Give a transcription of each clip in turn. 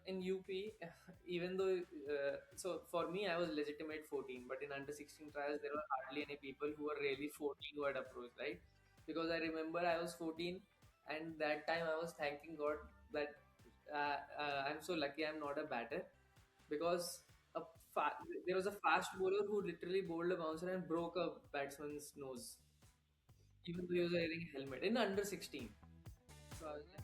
in UP, even though, so for me, I was legitimate 14, but in under 16 trials, there were hardly any people who were really 14 who had approached, right? Because I remember I was 14, and that time I was thanking God that I'm so lucky I'm not a batter, because a fa- there was a fast bowler who literally bowled a bouncer and broke a batsman's nose, even though he was wearing a helmet in under 16. So I was like,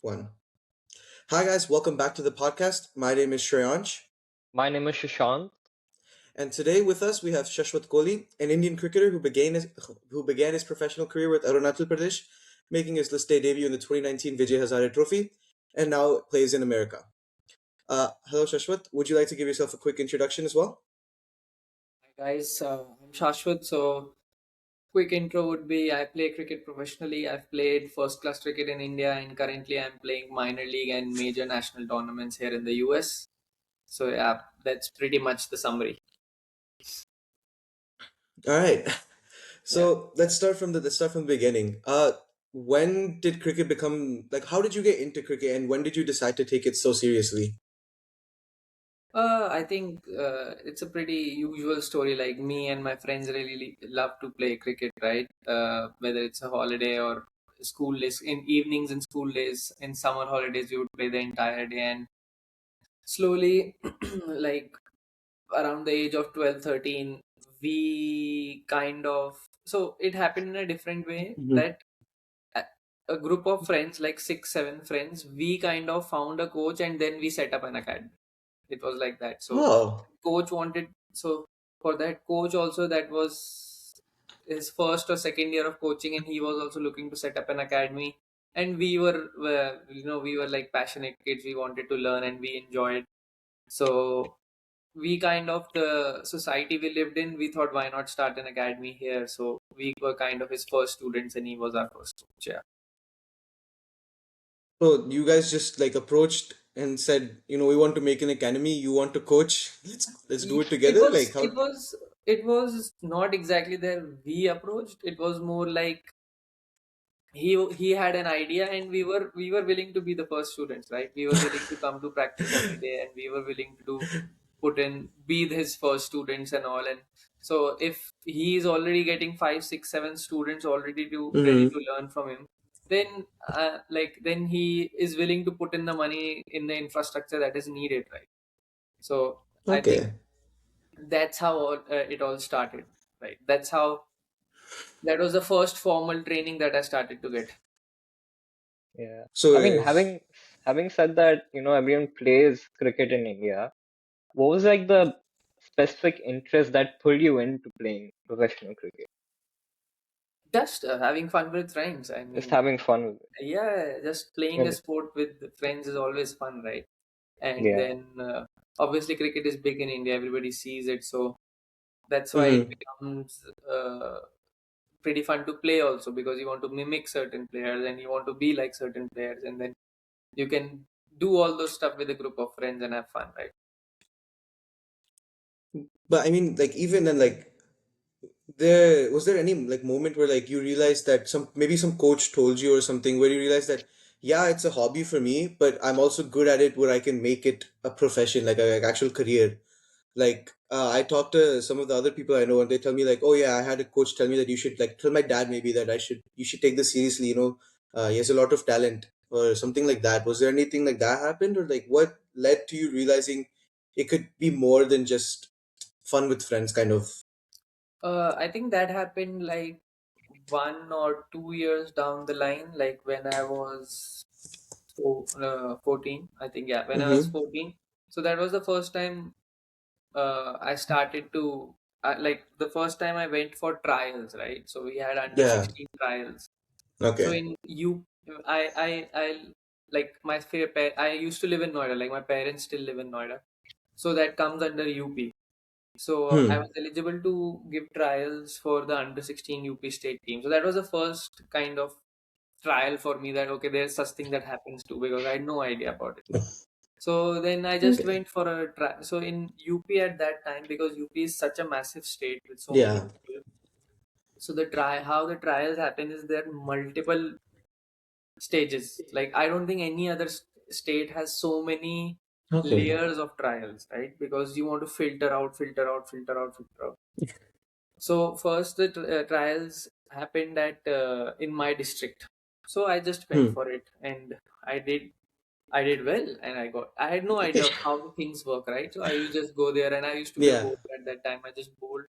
One. Hi guys, welcome back to the podcast. My name is Shreyansh, My name is Shashank. and today with us we have Shashwat Kohli, an Indian cricketer who began his professional career with Arunachal Pradesh, making his list day debut in the 2019 Vijay Hazare Trophy, and now plays in America. Hello Shashwat, would you like to give yourself a quick introduction as well? "Hi guys, I'm Shashwat. So quick intro would be I play cricket professionally. I've played first class cricket in India, and currently I'm playing minor league and major national tournaments here in the US. So yeah, that's pretty much the summary. All right. Yeah. So let's start from the beginning. When did cricket become like? How did you get into cricket, and when did you decide to take it so seriously? I think it's a pretty usual story. Like, me and my friends really love to play cricket, right? Whether it's a holiday or school days, in evenings and school days, in summer holidays, we would play the entire day. And slowly, like around the age of 12, 13, we kind of, so it happened in a different way Mhm. that a a group of friends, like six, seven friends, we kind of found a coach and then we set up an academy. It was like that. So Oh, coach wanted, so for that coach also, that was his first or second year of coaching, and he was also looking to set up an academy. And we were, we were like passionate kids. We wanted to learn and we enjoyed. So we kind of, the society we lived in, we thought, why not start an academy here? So we were kind of his first students, and he was our first coach. Yeah. so you guys just like approached and said, we want to make an academy. You want to coach? Let's do it It together. was Like it how? was it was not exactly there we approached. It was more like he had an idea, and we were willing to be the first students, right? We were willing to come to practice every day, and we were willing to put in, be his first students and all. And so if he is already getting five, six, seven students already to ready Mm-hmm. to learn from him, then then he is willing to put in the money in the infrastructure that is needed, right? So I think Okay. that's how it all started, right? That was the first formal training that I started to get. Yeah. So I mean, having said that, everyone plays cricket in India. What was like the specific interest that pulled you into playing professional cricket? Just having fun with friends. I Just mean, having fun with it. yeah, just playing a And sport with friends is always fun, right? And yeah. then obviously cricket is big in India. Everybody sees it, so that's why it Mm-hmm. becomes pretty fun to play also, because you want to mimic certain players and you want to be like certain players, and then you can do all those stuff with a group of friends and have fun, right? But I mean, like even then, like there any like moment where like you realized that some coach told you or something where you realized that yeah, it's a hobby for me, but I'm also good at it where I can make it a profession, like a like actual career. Like I talk to some of the other people I know, and they tell me like, oh yeah, I had a coach tell me that you should like tell my dad maybe that you should take this seriously. He has a lot of talent or something like that. Was there anything like that happened, or like what led to you realizing it could be more than just fun with friends, kind of? I think that happened like 1 or 2 years down the line, like when I was 14. I think, yeah, when I was Mm-hmm. 14. So that was the first time I started to, like the first time I went for trials, right? So we had under Yeah. 16 trials. So Okay. in I like I used to live in Noida, like my parents still live in Noida. So that comes under UP. So I Hmm. was eligible to give trials for the under 16 UP state team. So that was the first kind of trial for me, that okay, there's such thing that happens too, because I had no idea about it. So then I just Okay. went for a try. So in UP at that time, because UP is such a massive state with so many Yeah. people. So how the trials happen is there are multiple stages. Like I don't think any other state has so many Okay. layers of trials, right? Because you want to filter out, filter out, filter out, filter out. So first the trials happened at in my district. So I just went Hmm. for it and I did I did well and I had no idea of how things work, right? So I used to just go there and I used to be a Yeah. bowler at that time. I just bowled.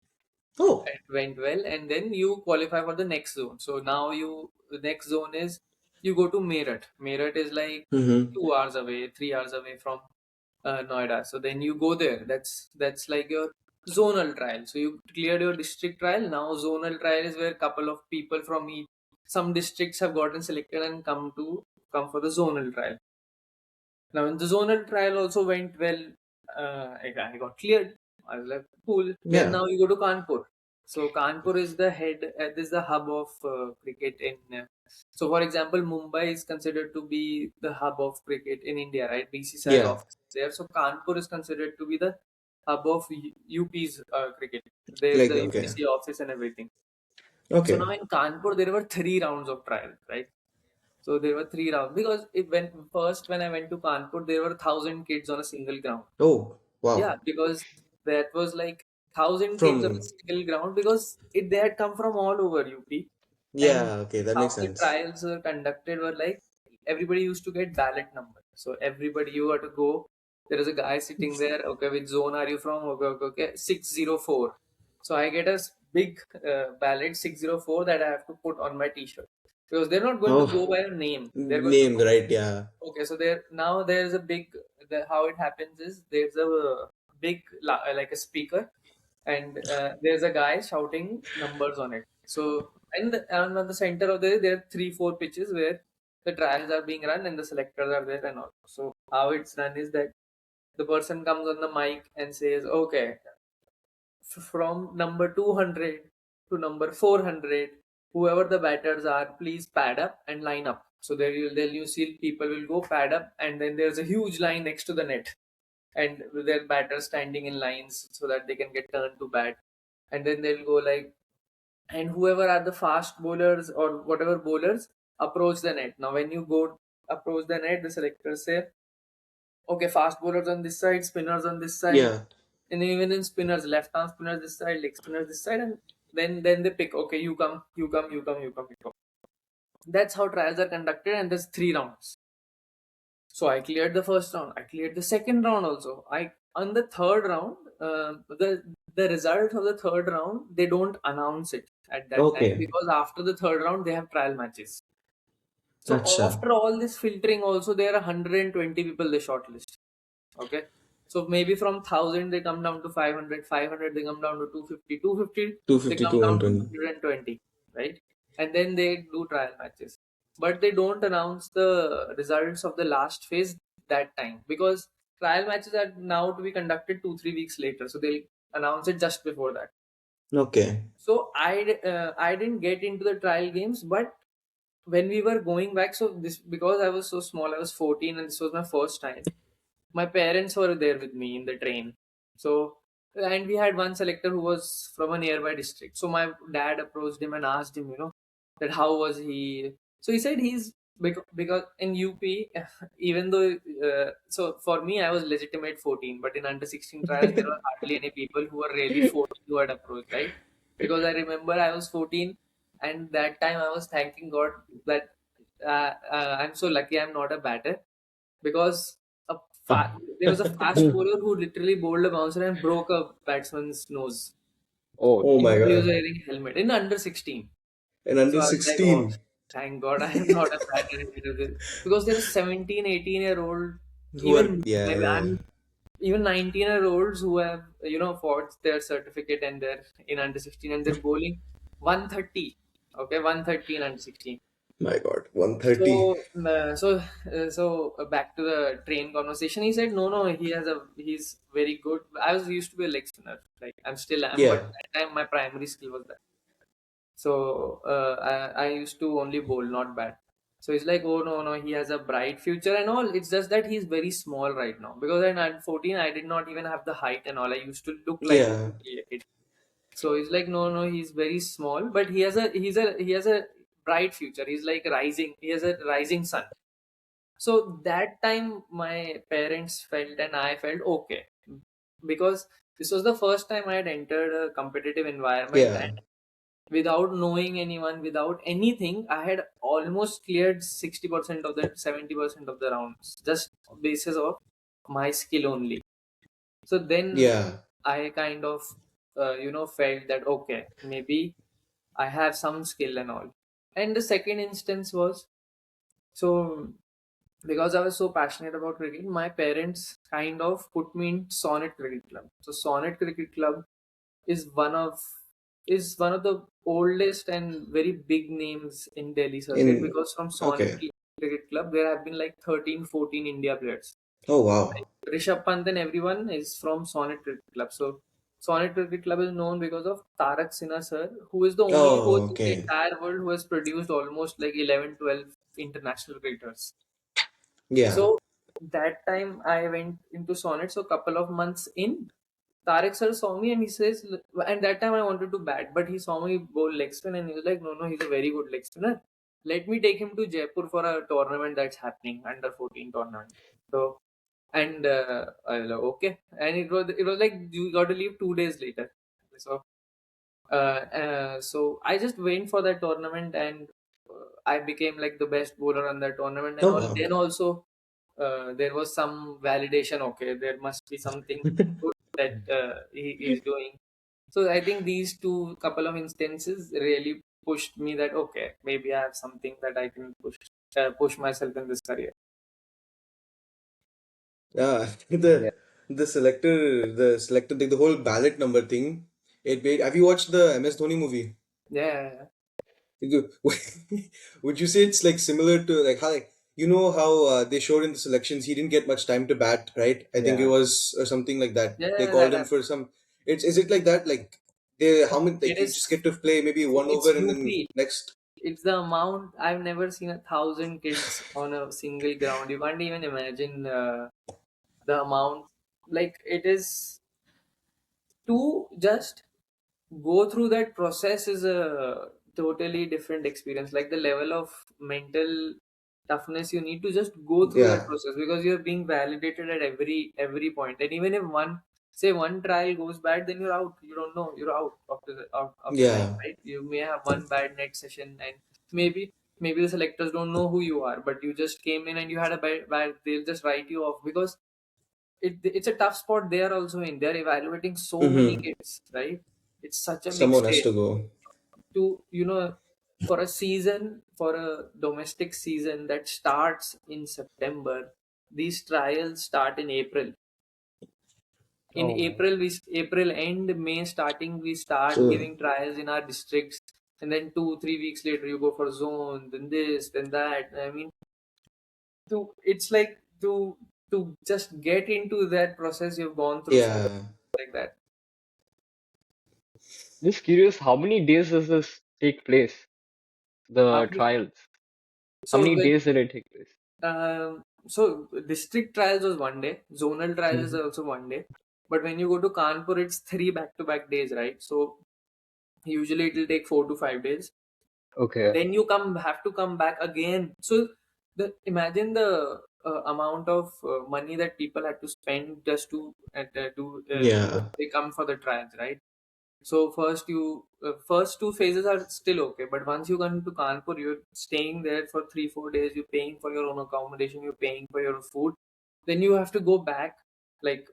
Oh. It went well, and then you qualify for the next zone. So now the next zone is you go to Meerut. Meerut is like Mm-hmm. 2 hours away, 3 hours away from Noida. So then you go there. That's like your zonal trial. So you cleared your district trial. Now zonal trial is where a couple of people from each some districts have gotten selected and come for the zonal trial. Now, in the zonal trial also went well. I got cleared. I was like, cool. Then Yeah. now you go to Kanpur. So Kanpur is the this is the hub of cricket in. So, for example, Mumbai is considered to be the hub of cricket in India, right? BCCI's Yeah. office is there. So Kanpur is considered to be the hub of UP's cricket. There's Like the okay. UPC office and everything. So now Okay. in Kanpur there were 3 rounds of trial, right? So there were 3 rounds because when I went to Kanpur, there were 1,000 kids on a single ground. Oh, Yeah, wow. because that was like 1,000 kids on a From single ground because they had come from all over UP, and yeah, okay, that how makes the sense. trials were conducted were like everybody used to get ballot number. So everybody you had to go. There is a guy sitting there. Okay, which zone are you from? Okay, okay, okay. 604. So I get a big ballot 604 that I have to put on my T-shirt because they're not going to Oh, go by a name. They're going to named go. right, yeah. Okay, so there's a big how it happens is there's a big like a speaker and there's a guy shouting numbers on it. So and on the center of there are 3 4 pitches where the trials are being run and the selectors are there and all. So how it's done is that the person comes on the mic and says, okay, from number 200 to number 400, whoever the batters are, please pad up and line up. So there you see people will go pad up, and then there's a huge line next to the net, and with their batters standing in lines so that they can get turned to bat. And then they'll go like, and whoever are the fast bowlers or whatever bowlers approach the net. Now, when you go approach the net, the selectors say, okay, fast bowlers on this side, spinners on this side, Yeah. and even in spinners, left arm spinners this side, leg spinners this side, and then they pick. Okay, you come, you come, you come, you come, you come. That's how trials are conducted, and there's 3 rounds. So I cleared the first round. I cleared the second round also. I on the third round, the result of the third round they don't announce it at that time Okay. because after the third round they have trial matches. So Acha. after all this filtering, also there are 120 people they shortlist. Okay. So maybe from 1,000 they come down to 500, 500 they come down to 250, 250 they 250 come to down to 120. 120, right? And then they do trial matches. But they don't announce the results of the last phase that time because trial matches are now to be conducted 2 3 weeks later. So they'll announce it just before that. Okay. So I didn't get into the trial games, but when we were going back, so this because I was so small, I was 14 and this was my first time. My parents were there with me in the train. So, and we had one selector who was from a nearby district. So my dad approached him and asked him, that how was he? So he said he's because in UP, even though, so for me, I was legitimate 14, but in under 16 trials, there were hardly any people who were really 14 who had approached, right? Because I remember I was 14 and that time I was thanking God that I'm so lucky I'm not a batter because a Ah. there was a fast bowler who literally bowled a bouncer and broke a batsman's nose. Oh, Oh my Even though he was God. wearing a helmet in under 16. And So under I was like, oh, 16 thank God I am not a batter into this. Because there are 17, 18-year-old, who are even yeah, maybe yeah. I'm even 19-year-olds who have, fought their certificate and they're in under 16 and they're bowling 130. Okay, 130 in under 16. My God. 130. Back to the train conversation. He said, no, no, he's very good. I was used to be a leg spinner, like I'm still am, but Yeah. that time my primary skill was that. So I used to only bowl, not bat. So he's like, oh no, no, he has a bright future and all. It's just that he's very small right now because when I'm 14, I did not even have the height and all. I used to look like Yeah. a kid. So he's like, no, no, he's very small, but he has a bright future. He's like rising. He has a rising sun. So that time, my parents felt and I felt okay, because this was the first time I had entered a competitive environment, Yeah. and without knowing anyone, without anything, I had almost cleared 60% of the 70% of the rounds, just basis of my skill only. So then Yeah. I kind of, felt that okay, maybe I have some skill and all. And the second instance was, so because I was so passionate about cricket, my parents kind of put me in Sonnet Cricket Club. So Sonnet Cricket Club is one of the oldest and very big names in Delhi circuit, In because from Sonnet Okay. Cricket Club there have been like 13, 14 India players. Oh wow. Rishabh Pant and everyone is from Sonnet Cricket Club. So Sonnet Cricket Club is known because of Tarak Sinha sir, who is the only coach Oh in the okay. entire world who has produced almost like 11, 12 international cricketers. Yeah. So that time I went into Sonnet. So couple of months in, Tarek sir saw me and he says, and that time I wanted to bat, but he saw me bowl leg spin and he was like, no, no, he's a very good leg spinner. Let me take him to Jaipur for a tournament that's happening, under 14 tournament. So, and I was like, okay. And it was like you got to leave 2 days later. So, so I just went for that tournament, and I became like the best bowler on that tournament and Oh all. wow. Then also, there was some validation. Okay, there must be something good that he is doing. So I think these two couple of instances really pushed me that okay, maybe I have something that I can push myself in this career. Yeah. Yeah. The selector the whole ballot number thing. It made. Have you watched the MS Dhoni movie? Yeah, You- Would you say it's like similar to like how like how they showed in the selections he didn't get much time to bat, right? I think it Yeah. was or something like that. yeah, They yeah. called That him happened. for some. It's is it like that? Like they how many It like you is. just get to play maybe one over It's and then UP. next. It's the amount. I've never seen 1,000 kids on a single ground. You can't even imagine the amount. Like it is to just go through that process is a totally different experience. Like the level of mental toughness you need to just go through that Yeah, process, because you're being validated at every point. And even if one trial goes bad, then you're out. You don't know, you're out of the match, yeah, right? You may have one bad next session, and maybe the selectors don't know who you are, but you just came in and you had a bad, they'll just write you off, because it's a tough spot they are also in. They're evaluating so many mm-hmm. kids, right? It's such a big Someone has stage to go. to, for a season, for a domestic season that starts in September. These trials start in April. In Oh my. April end, May starting, we start So giving trials in our districts, and then 2 3 weeks later you go for zone, then this, then that. I mean, it's like to just get into that process, you've gone through so much yeah. like that. Just curious, how many days does this take place? How The many- trials. How So many when days did it take place? so district trials was 1 day, zonal trials is Mhm. also 1 day, but when you go to Kanpur, it's three back-to-back days, right? So usually it will take 4 to 5 days. Okay. Then you have to come back again. So imagine the amount of money that people had to spend just to do Yeah, they come for the trials, right? So first two phases are still okay, but once you come to Kanpur, you're staying there for 3 4 days. You're paying for your own accommodation. You're paying for your food. Then you have to go back, like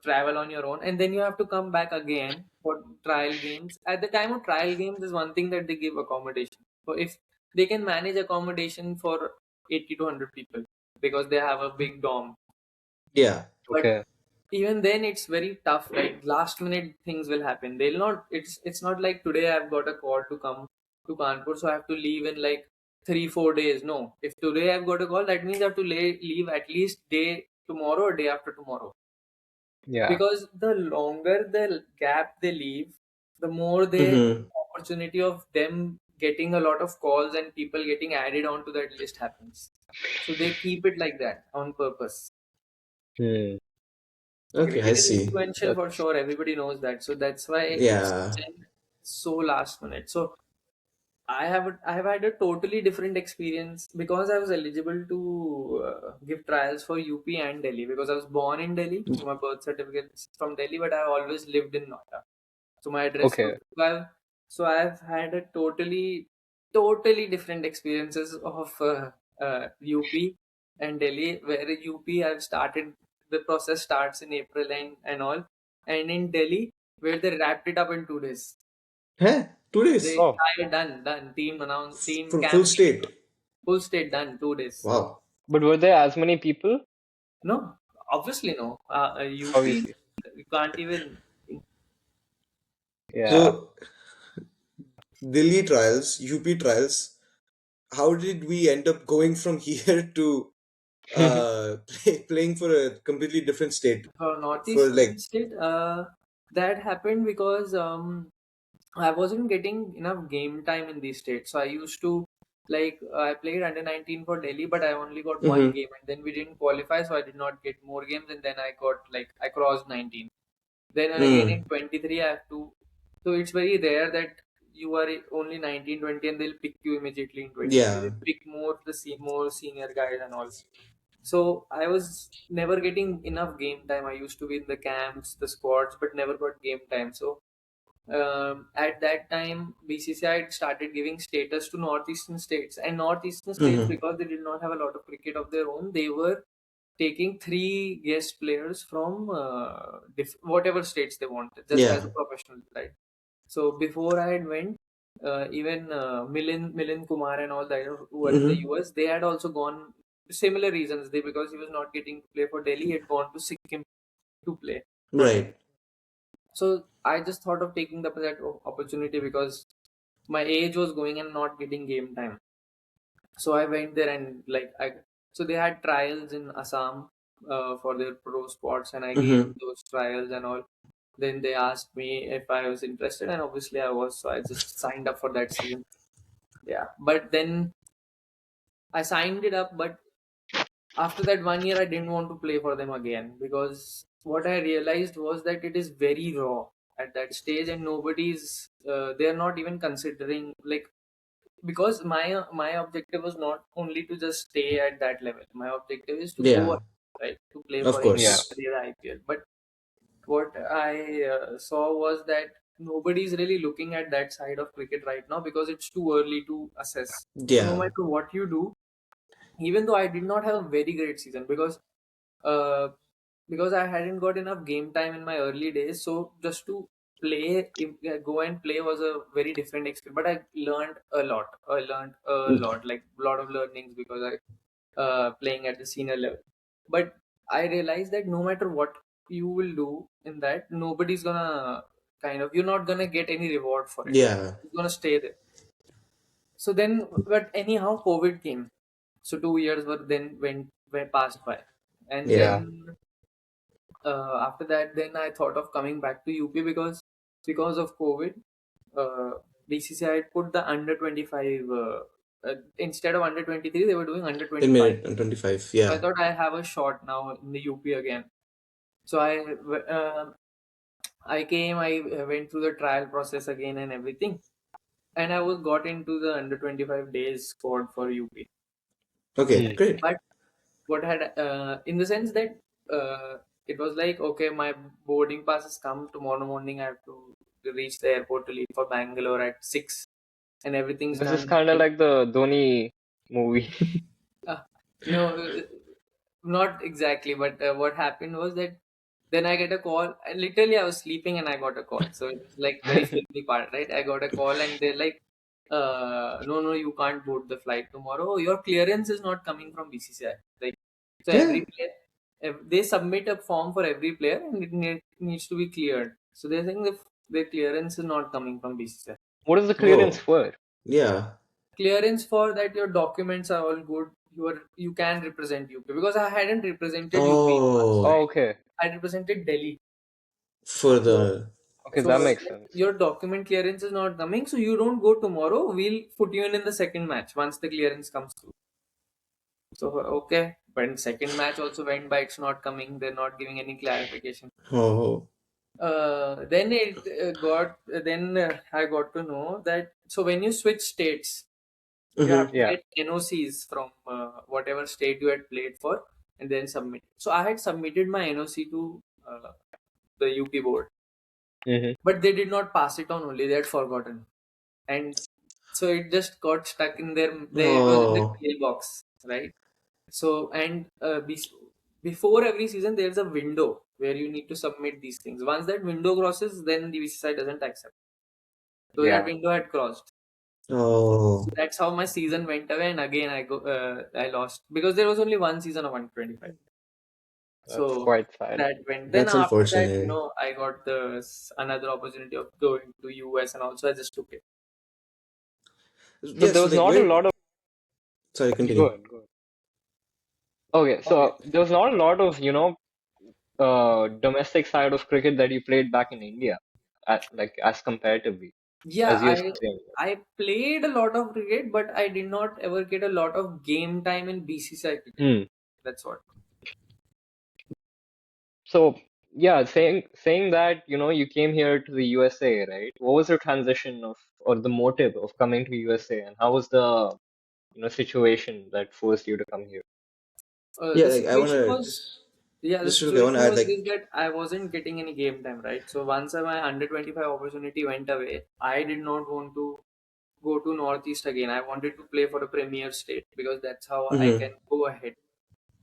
travel on your own, and then you have to come back again for trial games. At the time of trial games, is one thing that they give accommodation. So if they can manage accommodation for 80 to 100 people, because they have a big dorm, yeah, but Okay. even then it's very tough, right? Last minute things will happen. They'll not It's not like today I've got a call to come to Kanpur, so I have to leave in like 3 4 days. No, if today I've got a call, that means I have to leave at least day tomorrow or day after tomorrow, Yeah. because the longer the gap they leave, the more the mm-hmm. opportunity of them getting a lot of calls and people getting added onto that list happens. So they keep it like that on purpose. Hmm. Okay, I Cricket is see. influential for That's sure. Everybody knows that. So that's why it's Yeah. then so last minute. So I have had a totally different experience because I was eligible to give trials for UP and Delhi because I was born in Delhi. So my birth certificate is from Delhi, but I always lived in Noida. So my address was okay. so I've had a totally different experiences of UP and Delhi. Where UP I've started the process starts in April and all, and in Delhi where they wrapped it up in 2 days. Huh? 2 days? They Oh, done. Team announced, team For full campaign, state? full state done 2 days. Wow. but were there as many people? No, obviously no. UP Obviously. you can't even. Yeah. So, Delhi trials, UP trials, how did we end up going from here to playing for a completely different state? For For Northeastern like, state, that happened because I wasn't getting enough game time in these states. So I used to I played under 19 for Delhi, but I only got one mm-hmm. game, and then we didn't qualify, so I did not get more games, and then I got I crossed 19. Then again in Mm. 23, I have to. So it's very rare that you are only 19, 20, and they'll pick you immediately in 23. They Yeah. pick more senior guys and all. So I was never getting enough game time. I used to be in the camps, the squads, but never got game time. So at that time, BCCI had started giving status to northeastern states, and northeastern states, Mm-hmm. because they did not have a lot of cricket of their own, they were taking three guest players from whatever states they wanted, just as a Yeah. professional, right? So before I had went, even Milin Kumar and all that who were in the Mm-hmm. US, they had also gone similar reasons. They Because he was not getting to play for Delhi, he had gone to Sikkim to play for Delhi. Right. So I just thought of taking that opportunity because my age was going and not getting game time. So I went there and so they had trials in Assam for their pro sports, and I gave Mm-hmm. those trials and all. Then they asked me if I was interested, and obviously I was. So I just signed up for that season. Yeah, but then I signed it up, but after that 1 year, I didn't want to play for them again because what I realized was that it is very raw at that stage, and nobody's. They're not even considering because my objective was not only to just stay at that level. My objective is to go Yeah. up, right, to play Of for Yeah. India, course. play the IPL. But what I saw was that nobody's really looking at that side of cricket right now because it's too early to assess. So no Yeah. matter what you do, even though I did not have a very great season uh, because I hadn't got enough game time in my early days. So just to go and play was a very different experience. But I learned a lot. I learned a lot, like a lot of learnings because I playing at the senior level. But I realized that no matter what you will do in that, nobody's gonna you're not gonna get any reward for it. Yeah. You're gonna stay there. So then, but anyhow, COVID came. So 2 years were then went passed by, and Yeah. Yeah. then after that, then I thought of coming back to UP because of COVID. Uh, BCCI had put the under 25 instead of under 23, they were doing under In 25. minute and 25. So I Yeah. thought I have a shot now in the UP again. So I came, I went through the trial process again and everything, and I was got into the under 25 days squad for UP. Okay. Hmm. Great. But what had in the sense that it was like, okay, my boarding pass has come tomorrow morning. I have to reach the airport to leave for Bangalore at 6, and everything's This is done. kind of like the Dhoni movie. Uh, no, not exactly. But what happened was that then I get a call. And literally, I was sleeping and I got a call. So it was like very filmy part, right? I got a call and they're like, no, you can't board the flight tomorrow. Your clearance is not coming from BCCI. Like, so Yeah. every player, they submit a form for every player and needs to be cleared. So they're saying the clearance is not coming from BCCI. What is the clearance Oh. for? Yeah. Clearance for that your documents are all good. You can represent UP because I hadn't represented UP in the past, Oh, Oh. right? okay. I represented Delhi. For So the. Okay, so that it's makes like sense. your document clearance is not coming, so you don't go tomorrow. We'll put you in the second match once the clearance comes through. So okay, but second match also went by. It's not coming. They're not giving any clarification. Oh. Then it got. Then I got to know that. So when you switch states, you have Mm-hmm. to Yeah. get NOCs from whatever state you had played for, and then submit. So I had submitted my NOC to the UP board, Hmm. but they did not pass it on. Only they had forgotten, and so it just got stuck in their. It was in the Oh. mailbox, right? So and before every season, there's a window where you need to submit these things. Once that window crosses, then the BCCI doesn't accept. So that Yeah. window had crossed. So Oh. that's how my season went away, and again I lost because there was only one season of 125. That's So quite sad. that went. Then That's after that, unfortunate. I got another opportunity of going to US, and also I just took it. So Yeah, there so was like not a where lot of. sorry, Go continue. ahead. Go ahead. Okay, Okay. so there was not a lot of, domestic side of cricket that you played back in India, like as comparatively Yeah, as you're saying. I played a lot of cricket, but I did not ever get a lot of game time in BCCI cricket. Hmm. That's what. So yeah, saying that, you came here to the USA, right? What was your transition of or the motive of coming to USA, and how was the, situation that forced you to come here? Yeah, The like I situation wanna was, yeah, the just real quick, I wanna situation add was like this that I wasn't getting any game time, right? So once my 125 opportunity went away, I did not want to go to Northeast again. I wanted to play for a Premier State because that's how I mm-hmm. can go ahead.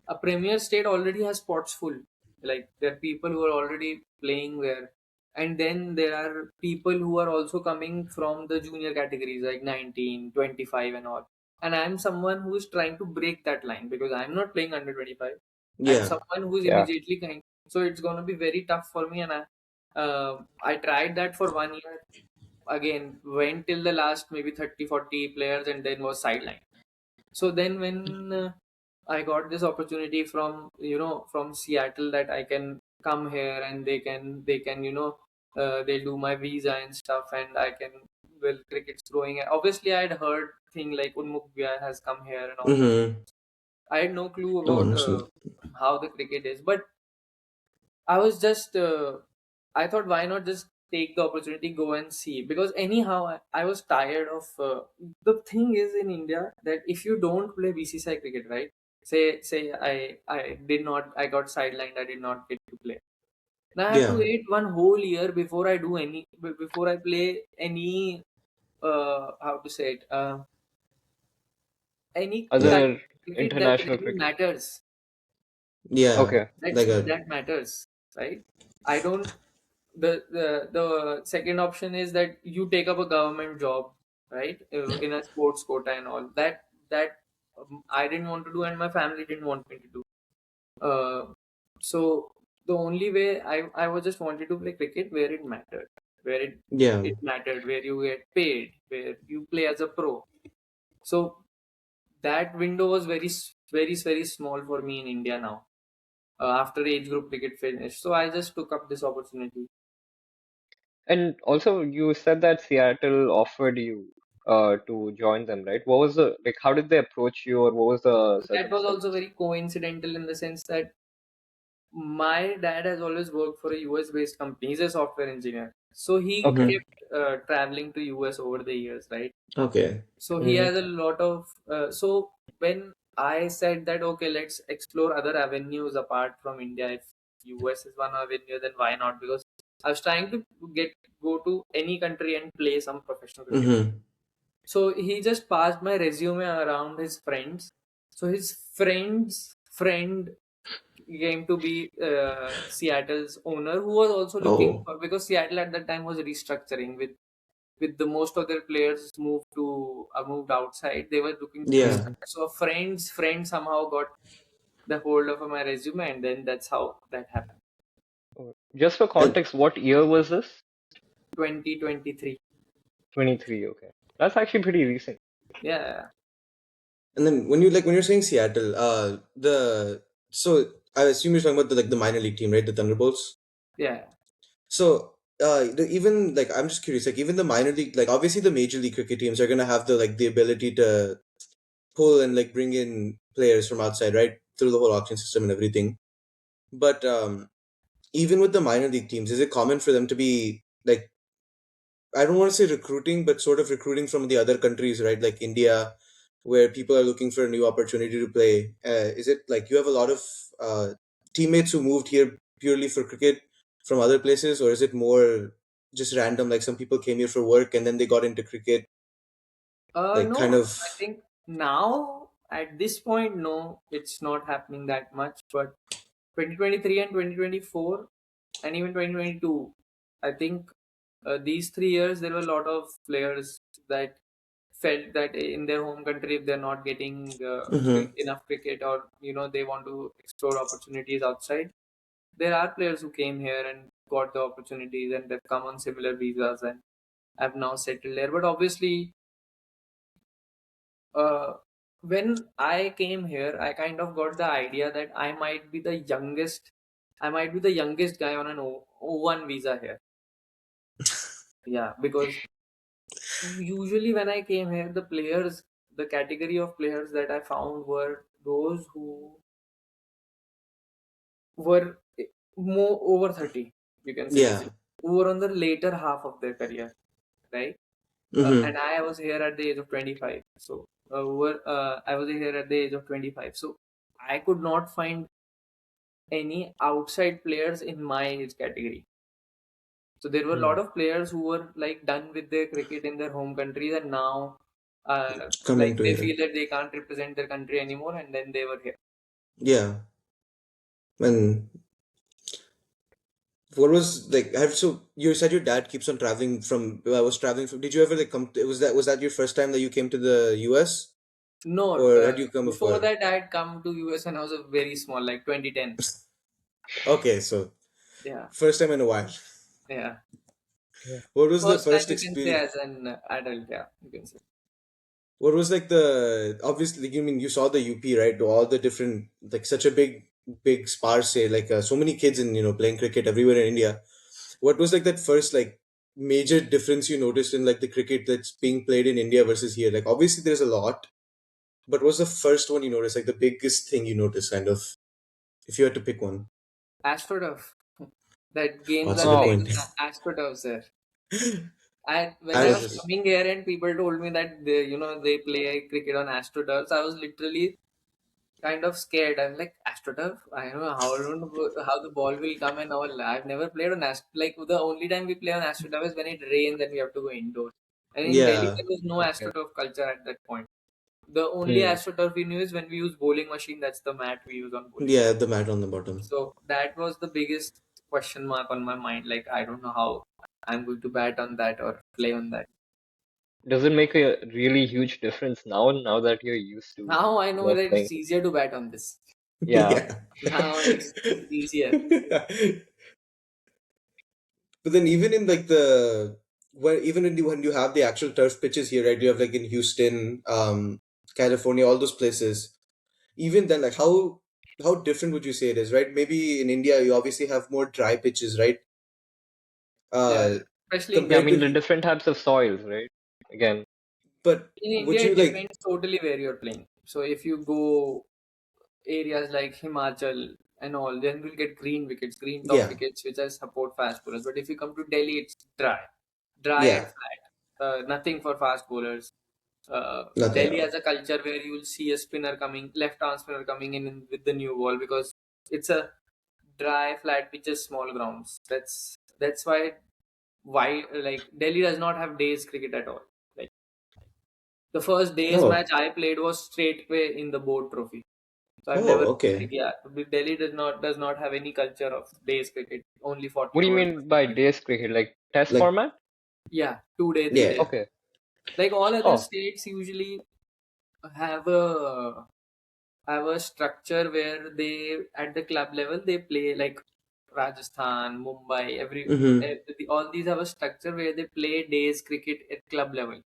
A Premier State already has spots full. Like there are people who are already playing there, and then there are people who are also coming from the junior categories like 19, 25, and all. And I'm someone who is trying to break that line because I'm not playing under 25. I'm Yeah. someone who's Yeah. immediately kind. So it's gonna be very tough for me, and I tried that for 1 year. Again, went till the last maybe 30, 40 players, and then was sidelined. So then when I got this opportunity from from Seattle that I can come here and they can they'll do my visa and stuff and I can, well, cricket's growing. Obviously I had heard thing like Unmuk Bia has come here and all those. Mm-hmm. I had no clue Oh, about understood. how the cricket is, but I was just I thought why not just take the opportunity, go and see, because anyhow I was tired of the thing is in India that if you don't play BCCI cricket, right? Say I did not, I got sidelined, I did not get to play. Now I have to Yeah. wait one whole year before I do any before I play any how to say it any Like kind Other of cricket that international really cricket. matters, yeah. Okay. Like a that matters, right? I don't. The second option is that you take up a government job, right, in a sports quota and all that I didn't want to do and my family didn't want me to do. So the only way I was just wanted to play cricket where it mattered, where yeah. it mattered, where you get paid, where you play as a pro. So that window was very small for me in India now, after age group cricket finished. So I just took up this opportunity. And also, you said that Seattle offered you to join them, right? What was the like? How did they approach you, or what was the That was also circumstance? very coincidental in the sense that my dad has always worked for a US based company. He's a software engineer. So he Okay. Mm-hmm. kept traveling to US over the years, right? Okay. So he Hmm. has a lot of. So when I said that, okay, let's explore other avenues apart from India. If US is one avenue, then why not? Because I was trying to get go to any country and play some professional cricket. Mm-hmm. So he just passed my resume around his friends. So his friend's friend came to be Seattle's owner, who was also looking Oh. for, because Seattle at that time was restructuring with the most of their players moved outside. They were looking to Yeah. restructure. So a friend somehow got the hold of my resume, and then that's how that happened. Just for And context, what year was this? 2023. 23. Okay. That's actually pretty recent. Yeah, and then when you're saying Seattle, the so I assume you're talking about the minor league team, right? The Thunderbolts. yeah. So even like I'm just curious, like even the minor league, like obviously the major league cricket teams are gonna have the ability to pull and like bring in players from outside, right? Through the whole auction system and everything. But even with the minor league teams, is it common for them to be like, I don't want to say recruiting, but sort of recruiting from the other countries, right? Like India, where people are looking for a new opportunity to play. Is it like you have a lot of uh, teammates who moved here purely for cricket from other places, or is it more just random? Like some people came here for work and then they got into cricket, like kind No, of. I think now at this point, no, it's not happening that much. But 2023 and 2024, and even 2022, I think these 3 years there were a lot of players that felt that in their home country, if they're not getting Hmm. enough cricket, or they want to explore opportunities outside, there are players who came here and got the opportunities, and they've come on similar visas and have now settled there. But obviously, uh, when I came here, I kind of got the idea that I might be the youngest guy on an O1 visa here. Yeah, because usually when I came here, the category of players that I found were those who were more over 30, you can say Yeah. easily, who were on the later half of their career, right? And Hmm. I was here at the age of 25. So, I was here at the age of 25. So, I could not find any outside players in my age category. So, there were a lot of players who were like done with their cricket in their home countries, and now, Coming like to they here. feel that they can't represent their country anymore, and then they were here. Yeah. And what was like? Have so you said your dad keeps on traveling from. Was traveling from. Did you ever like come? Was that your first time that you came to the U.S. No, or had you come before before? that, I had come to US when I was a very small, like 2010. Okay, so Yeah, first time in a while. yeah. Yeah. What was the First time first you can say experience? as an adult, yeah, you can say. What was like the obviously you mean you saw the UP, right? All the different like such a big sparse say like so many kids in playing cricket everywhere in India. What was like that first like major difference you noticed in like the cricket that's being played in India versus here? Like obviously there's a lot, but what's the first one you noticed? Like the biggest thing you noticed, kind of, if you had to pick one. AstroTurf. That games That's a are good Oh, played point. on Astroturf there. I when I I yeah. was coming here and people told me that they play cricket on AstroTurf, I was literally kind of scared. I'm like, AstroTurf? I don't know how the ball will come and all. I've never played on Ast like the only time we play on AstroTurf is when it rains and we have to go indoors. And in Delhi Yeah, there was no Okay. AstroTurf culture at that point. The only Hmm. AstroTurf we knew is when we use bowling machine, that's the mat we use on bowling. yeah, the mat on the bottom. So that was the biggest question mark on my mind. Like, I don't know how I'm going to bat on that or play on that. Does it make a really huge difference now that you're used to, Now I know that playing? it's easier to bat on this. Yeah. Yeah. Now it's easier. But then even in like the when even when you have the actual turf pitches here, right? You have like in Houston, California, all those places. Even then, like how different would you say it is, right? Maybe in India you obviously have more dry pitches, right? Yeah, Uh, especially in Yeah, I compared mean Delhi. the to, different types of soils, right? Again. but In would India, you it like, depends totally where you're playing. So if you go areas like Himachal and all, then we'll get green wickets, green top yeah, wickets, which are support fast bowlers. But if you come to Delhi, it's dry and yeah, flat. Nothing for fast bowlers. nothing at Delhi all. has a culture where you will see a left arm spinner coming in with the new ball, because it's a dry, flat pitches, small grounds. That's why like Delhi does not have days cricket at all. Like the first days Oh, match I played was straightway in the board trophy. So I've never oh, like, okay. yeah, Delhi does not have any culture of days cricket. Only What 40 do you overs. mean by days cricket? Like test Like, format? Yeah, 2 day, yeah, 3 day. yeah. Okay. Like all other Oh, states usually have a structure where they at the club level they play, like Rajasthan, Mumbai, Mm-hmm. all these have a structure where they play days cricket at club level,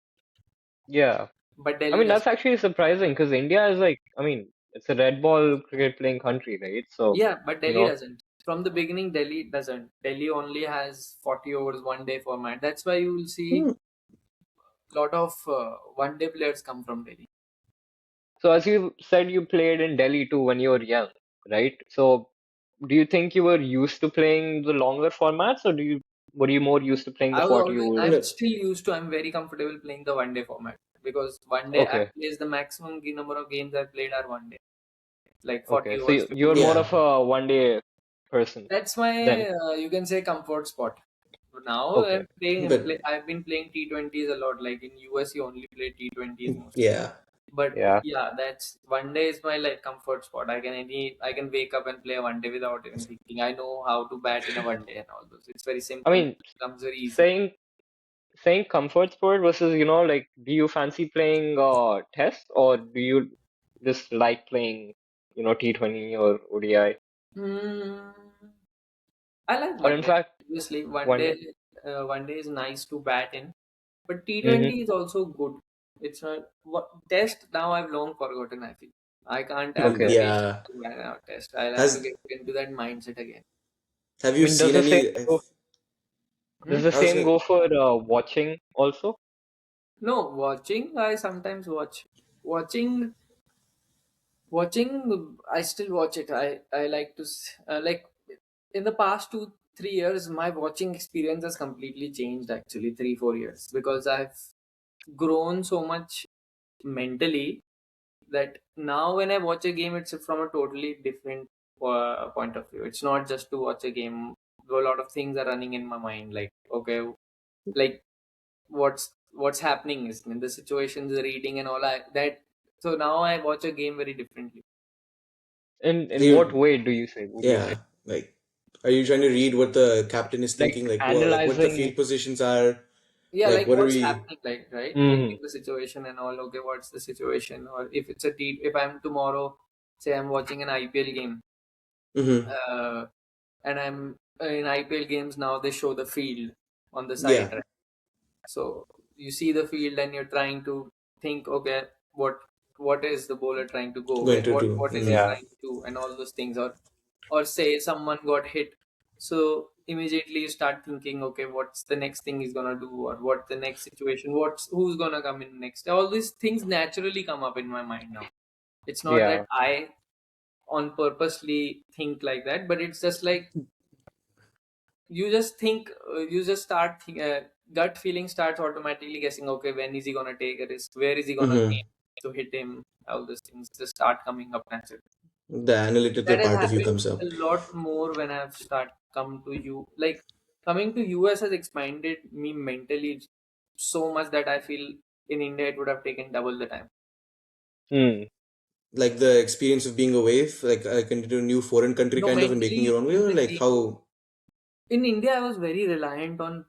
yeah. but I Delhi mean that's doesn't. actually surprising because India is like, I mean, it's a red ball cricket playing country, right? So, Yeah, but you Delhi know, doesn't. From the beginning, Delhi doesn't. Delhi only has 40 overs 1 day format. That's why you will see Hmm. a lot of 1 day players come from Delhi. So as you said, you played in Delhi too when you were young, right? So do you think you were used to playing the longer formats, or were you more used to playing the I was 40 always, overs? I'm No. still used to, I'm very comfortable playing the one day format because one day I Okay, plays the maximum number of games I played are one day, like okay. 40 So overs, you're 50 more overs. Yeah. of a one day person That's my, then. you can say, comfort spot. Now Okay. But I've been playing T20s a lot. Like in US, you only play T20s mostly. yeah. But Yeah. yeah, that's one day is my like comfort spot. I can wake up and play a one day without even thinking. I know how to bat in a one day and all those. It's very I simple. mean, It comes very easy. saying saying comfort sport versus, like, do you fancy playing test, or do you just like playing, T20 or ODI? Hmm. I like Or one in day. fact, Obviously, one day? one day is nice to bat in. But Mm-hmm. T20 is also good. It's not what test now I've long forgotten, I feel. I can't have the Okay. patience Yeah. to bat out test. I'll have to Has get into that mindset again. have I you mean, seen any? If, does Hmm? the I was same gonna. go for watching also? No, watching I sometimes watch. Watching watching I still watch it. I like to like in the past 2 3 years my watching experience has completely changed actually 3 4 years because I've grown so much mentally that now when I watch a game, it's from a totally different point of view. It's not just to watch a game. A lot of things are running in my mind. Like okay, like what's happening is in the situations, the reading and all. That so now I watch a game very differently. In what You, way do you say? Would you say? yeah. Like, are you trying to read what the captain is thinking? Like Like what the analyzing. field positions are? Yeah, Like, like what are what's we? happening, like right, Hmm. reading the situation and all. Okay, what's the situation? Or if it's a if I'm tomorrow, say I'm watching an IPL game. Mm-hmm. Uh, and I'm in IPL games now. They show the field on the side, Yeah. right? So you see the field, and you're trying to think, okay, what what is the bowler trying to go? Going Where to do. what is he Mm. Yeah. trying to do, and all those things. Or say someone got hit, so immediately you start thinking, okay, what's the next thing he's gonna do, or what the next situation, who's gonna come in next. All these things naturally come up in my mind now. It's not that Yeah. I on purposely think like that, but it's just like you just think you just start gut feeling starts automatically guessing, okay, when is he gonna take a risk, where is he gonna Mm-hmm. aim to hit him. All those things just start coming up naturally. The analytical That has part of you happened comes a up. lot more when I've start come to you, like coming to US has expanded me mentally so much that I feel in India it would have taken double the time. Hmm. Like the experience of being away, like into a new foreign country, No, kind of, and making mentally your own way, or like physically no. how? In India I was very reliant on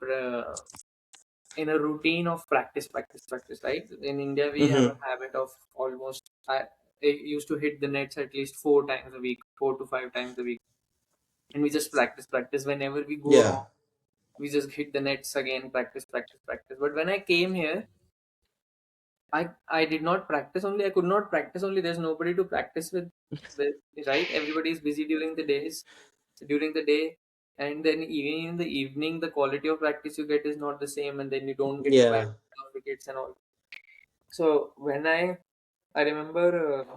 in a routine of practice, right? In India, we have a Mm-hmm. habit of almost, I used to hit the nets at least 4 times a week, 4 to 5 times a week. And we just practice. Whenever we go Yeah. wrong, we just hit the nets again, practice. But when I came here, I did not practice only. I could not practice only. There's nobody to practice with, right? Everybody is busy during the day. And then even in the evening, the quality of practice you get is not the same. And then you don't get to bat Yeah. wickets and all. So I remember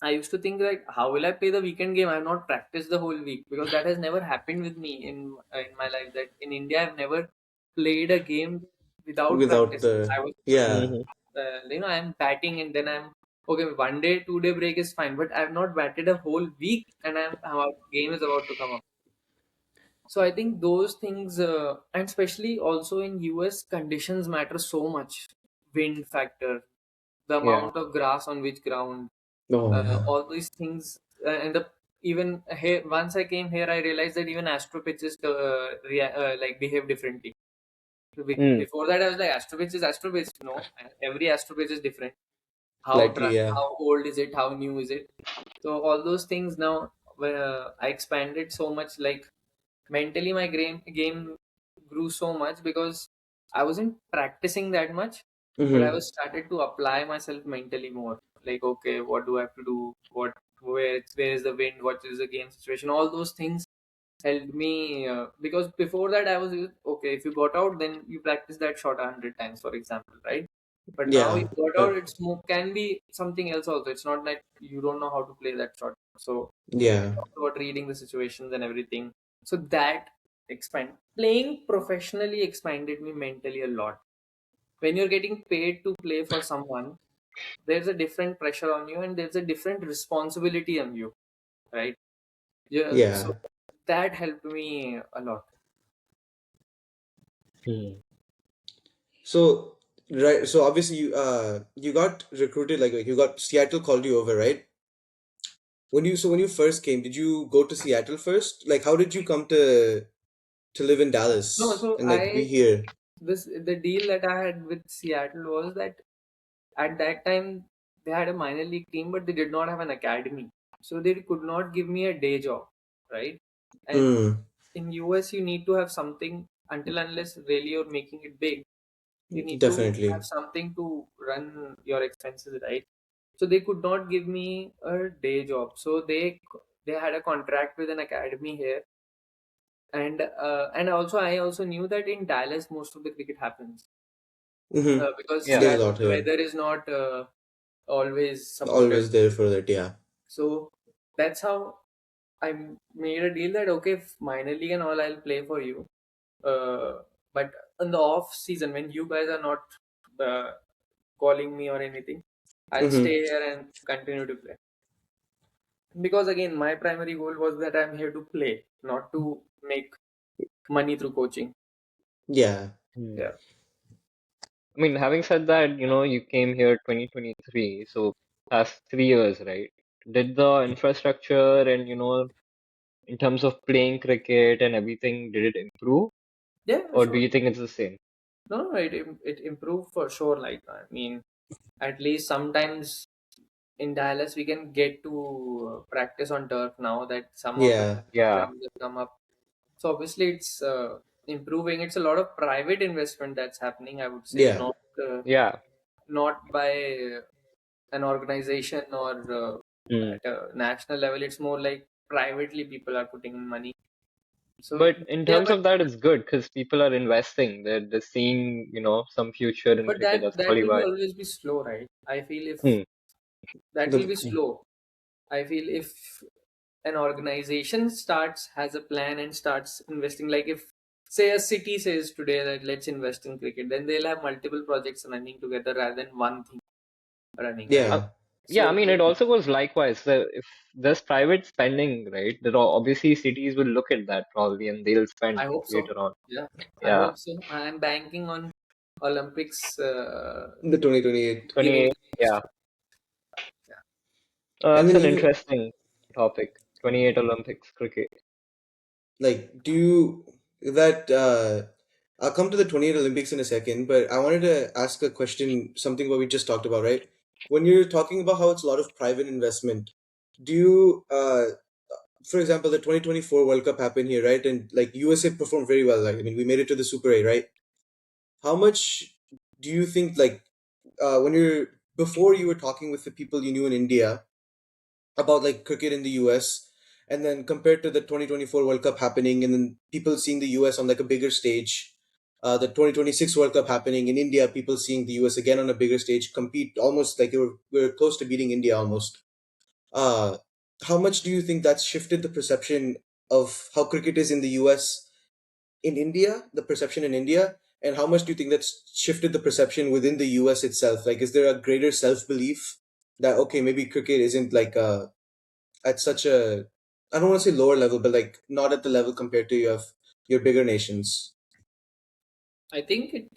I used to think like, how will I play the weekend game? I have not practiced the whole week because that has never happened with me in my life. That in India I've never played a game without Without practicing. the I was yeah. Hmm. I'm batting and then I'm okay. 1 day, 2 day break is fine, but I've not batted a whole week and our game is about to come up. So I think those things, and especially also in US, conditions matter so much. Wind factor, the Yeah. amount of grass on which ground, Oh yeah. all these things, and the even here once I came here, I realized that even astro pitches like behave differently. So Hmm. before that, I was like, astro pitch is astro pitch. No, every astro pitch is different. Slightly, yeah. How old is it? How new is it? So all those things now, I expanded so much. Like mentally my game grew so much because I wasn't practicing that much, but I Mm-hmm. was started to apply myself mentally more. Like, okay, what do I have to do? Where is the wind? What is the game situation? All those things helped me because before that I was okay. If you got out, then you practice that shot 100 times, for example, right? But now you Yeah, got out, but it's more, can be something else also. It's not that you don't know how to play that shot. So yeah, talked about reading the situations and everything. So that playing professionally expanded me mentally a lot. When you're getting paid to play for someone, there's a different pressure on you and there's a different responsibility on you, right? Yeah. So yeah. that helped me a lot. Hmm. So right, so obviously you got recruited like you got Seattle called you over, right? When you first came, did you go to Seattle first? Like how did you come to live in No, Dallas so and like be here? the deal that I had with Seattle was that at that time they had a minor league team, but they did not have an academy, so they could not give me a day job, right? And Hmm, in US, you need to have something until unless really you're making it big. You need to have definitely. something to run your expenses, right? So they could not give me a day job. So they had a contract with an academy here, and also I also knew that in Dallas most of the cricket happens Mm-hmm. because Yeah. There's a Seattle lot the here. weather is not always supportive. Always there for that, yeah. So that's how I made a deal that okay, if minor league and all, I'll play for you. But in the off season, when you guys are not uh, calling me or anything, I'll Mm-hmm. stay here and continue to play. Because again, my primary goal was that I'm here to play, not to make money through coaching. Yeah. Hmm. Yeah. I mean, having said that, you came here 2023, so past 3 years, right? Did the infrastructure and, in terms of playing cricket and everything, did it improve? Yeah, Or do sure. you think it's the same? No, it improved for sure. Like I mean, at least sometimes in Dallas we can get to practice on turf now that some of the Yeah. Yeah, grounds have come up. So obviously it's improving. It's a lot of private investment that's happening. I would say Yeah. yeah. not by an organization or Hmm. at a national level. It's more like privately people are putting in money. So But in yeah, terms of that, it's good because people are investing. They're seeing, some future in but cricket. That's that probably will be why. always be slow, right? I feel if Hmm. that will The be slow. I feel if an organization starts has a plan and starts investing, like if say a city says today that let's invest in cricket, then they'll have multiple projects running together rather than one thing running, right? Uh, yeah. yeah, I So mean, it also goes likewise. So if there's private spending, right, there are obviously cities will look at that probably and they'll spend I hope so. later on. Yeah, I Yeah, hope so. I'm banking on Olympics The 2028. giving 28. the boost. Yeah, Yeah. And that's then an even interesting topic. 28 Olympics cricket. like do you that I'll come to the 28 Olympics in a second, but I wanted to ask a question, something what we just talked about, right? When you're talking about how it's a lot of private investment, do you for example, the 2024 World Cup happened here, right? And like USA performed very well. Like I mean, we made it to the Super 8, right? How much do you think like when you're before you were talking with the people you knew in India about like cricket in the US, and then compared to the 2024 World Cup happening, and then people seeing the US on like a bigger stage, the 2026 World Cup happening in India, people seeing the US again on a bigger stage, compete almost like we were close to beating India almost. Uh, how much do you think that's shifted the perception of how cricket is in the US in India, the perception in India, and how much do you think that's shifted the perception within the US itself? Like, is there a greater self belief that okay, maybe cricket isn't like at such a I don't want to say lower level, but like not at the level compared to your bigger nations. I think it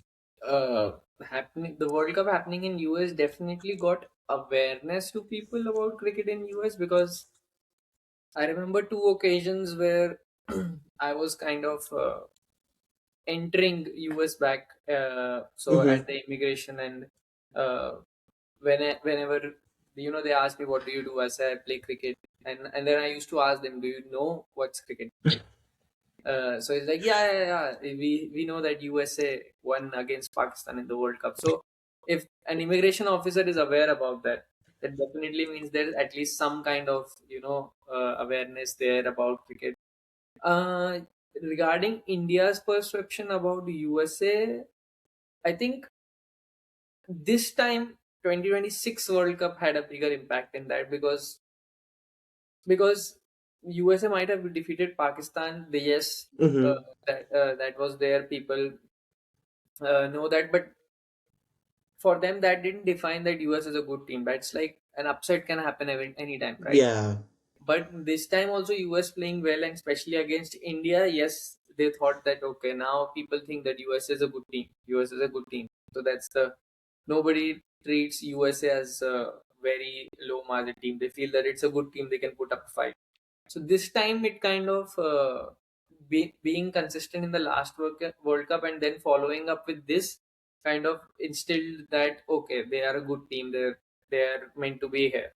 happening the World Cup happening in US definitely got awareness to people about cricket in US because I remember two occasions where I was kind of entering US back. So Mm-hmm. at the immigration and uh, whenever they asked me what do you do, I said I play cricket, and then I used to ask them, do you know what's cricket? So it's like, yeah. We know that USA won against Pakistan in the World Cup. So if an immigration officer is aware about that, that definitely means there's at least some kind of awareness there about cricket. Uh, Regarding India's perception about USA, I think This time 2026 World Cup had a bigger impact in that, because USA might have defeated Pakistan. Yes, uh, Mm-hmm. that was there. People know that, but for them that didn't define that US is a good team. That's like an upset can happen anytime, right? Yeah. But this time also US playing well, and especially against India, yes, they thought that okay, now people think that US is a good team. US is a good team. So that's the nobody treats USA as a very low margin team. They feel that it's a good team, they can put up a fight. So this time it kind of being consistent in the last World Cup and then following up with this kind of instilled that okay, they are a good team. They're meant to be here.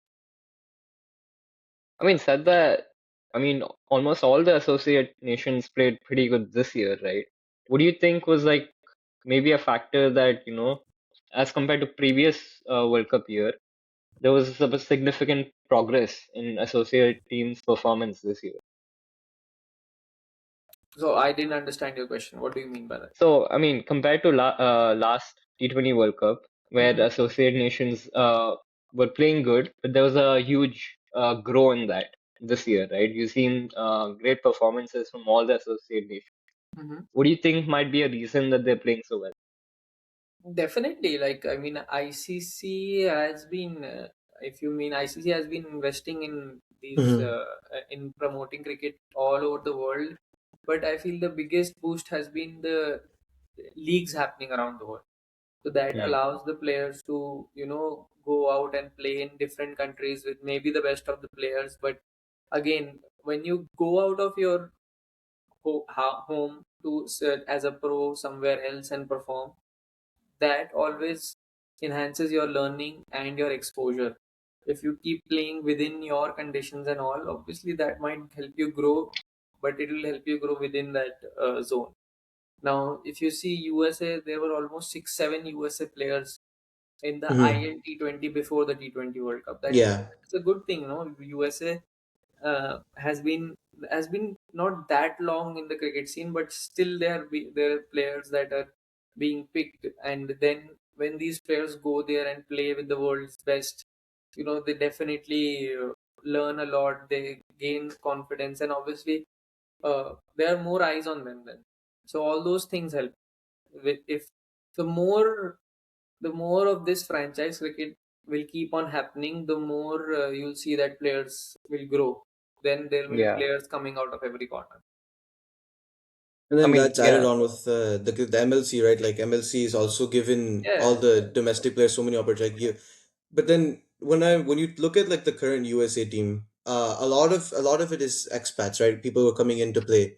I mean, said that, I mean, almost all the associate nations played pretty good this year, right? What do you think was like maybe a factor that, as compared to previous World Cup year, there was a significant progress in associate teams' performance this year? So I didn't understand your question. What do you mean by that? So, I mean, compared to last T20 World Cup, where the Mhm. associate nations were playing good, but there was a huge grow in that this year, right? You've seen great performances from all the associate nations. Mhm. What do you think might be a reason that they're playing so well? Definitely, like I mean, ICC has been, if you mean ICC has been investing in these Mm-hmm. in promoting cricket all over the world, but I feel the biggest boost has been the leagues happening around the world. So that Hmm. allows the players to go out and play in different countries with maybe the best of the players. But again, when you go out of your home to as a pro somewhere else and perform, that always enhances your learning and your exposure. If you keep playing within your conditions and all, obviously that might help you grow, but it will help you grow within that zone. Now, if you see USA, there were almost 6, 7 USA players in the Mm-hmm. IL T20 before the T20 World Cup. Yeah. That's a good thing, no? USA has been not that long in the cricket scene, but still there are players that are being picked, and then when these players go there and play with the world's best, they definitely learn a lot. They gain confidence, and obviously there are more eyes on them then. So all those things help. If the more of this franchise cricket will keep on happening, the more you'll see that players will grow. Then there will be Yeah. players coming out of every corner. And I then mean, that's added yeah, on with the MLC, right? Like MLC is also given all Yeah, the domestic players so many opportunities. Like, but then when you look at like the current USA team, a lot of it is expats, right? People who are coming in to play.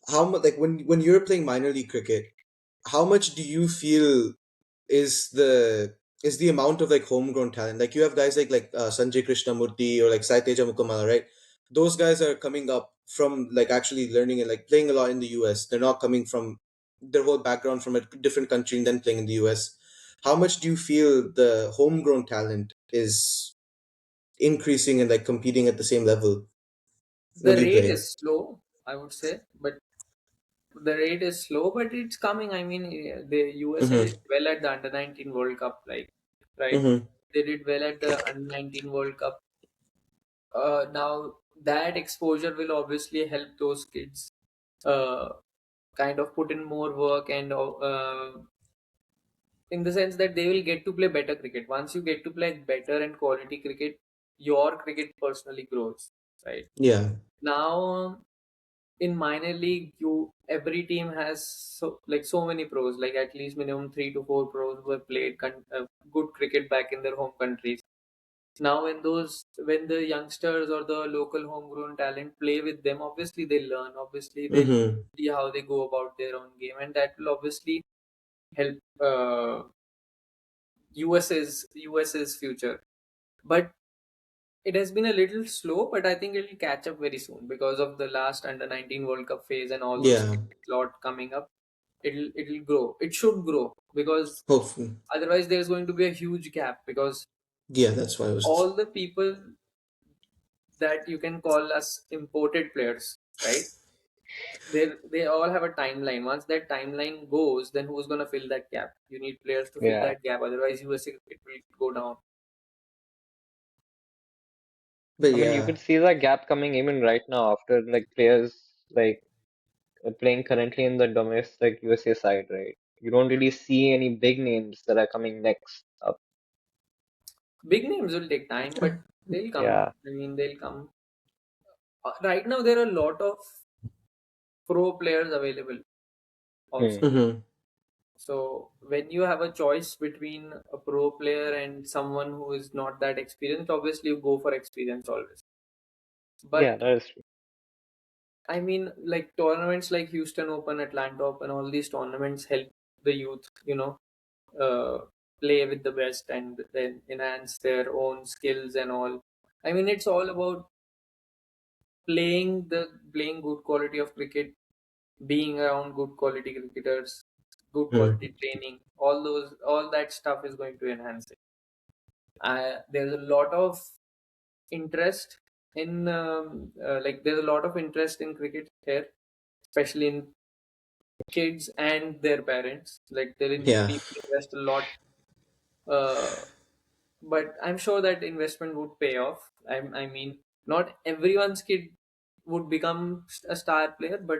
How much like when you're playing minor league cricket, how much do you feel is the amount of like homegrown talent? Like you have guys like Sanjay Krishnamurti or like Saiteja Mukamala, right? Those guys are coming up from like actually learning and like playing a lot in the US. They're not coming from their whole background from a different country and then playing in the US. How much do you feel the homegrown talent is increasing and like competing at the same level the when you rate play? is slow, I would say, but the rate is slow, but it's coming. I mean, the USA did Mm-hmm. well at the Under 19 World Cup, like right. Mm-hmm. They did well at the Under 19 World Cup. Now that exposure will obviously help those kids uh, kind of put in more work, and in the sense that they will get to play better cricket. Once you get to play better and quality cricket, your cricket personally grows, right? Yeah. Now in minor league, you every team has so many pros, like at least minimum 3 to 4 pros who have played good cricket back in their home countries. Now when the youngsters or the local homegrown talent play with them, obviously they learn. Obviously they'll Mm-hmm. see how they go about their own game, and that will obviously help US's future. But it has been a little slow, but I think it'll catch up very soon because of the last under 19 World Cup phase and all those Yeah. lot coming up. It'll grow. It should grow because Hopefully. otherwise there's going to be a huge gap, because Yeah, that's why I was. all the people that you can call as imported players, right? They all have a timeline. Once that timeline goes, then who's gonna fill that gap? You need players to fill Yeah. that gap. Otherwise, USA it will go down. But I mean, you yeah, could see that gap coming even right now after like players like playing currently in the domestic USA side, right? You don't really see any big names that are coming next up. Big names will take time, but they'll come. Yeah. I mean, they'll come. Right now, there are a lot of pro players available Hmm. also. mm-hmm. So when you have a choice between a pro player and someone who is not that experienced, obviously you go for experience always. Yeah, But that is true. I mean, like tournaments like Houston Open, Atlanta Open, all these tournaments help the youth, uh, play with the best and then enhance their own skills and all. I mean, it's all about playing good quality of cricket, being around good quality cricketers, good Mm. quality training. All that stuff is going to enhance it. There's a lot of interest in there's a lot of interest in cricket here, especially in kids and their parents. Like Yeah, people invest a lot, uh, but I'm sure that investment would pay off. I mean, not everyone's kid would become a star player, but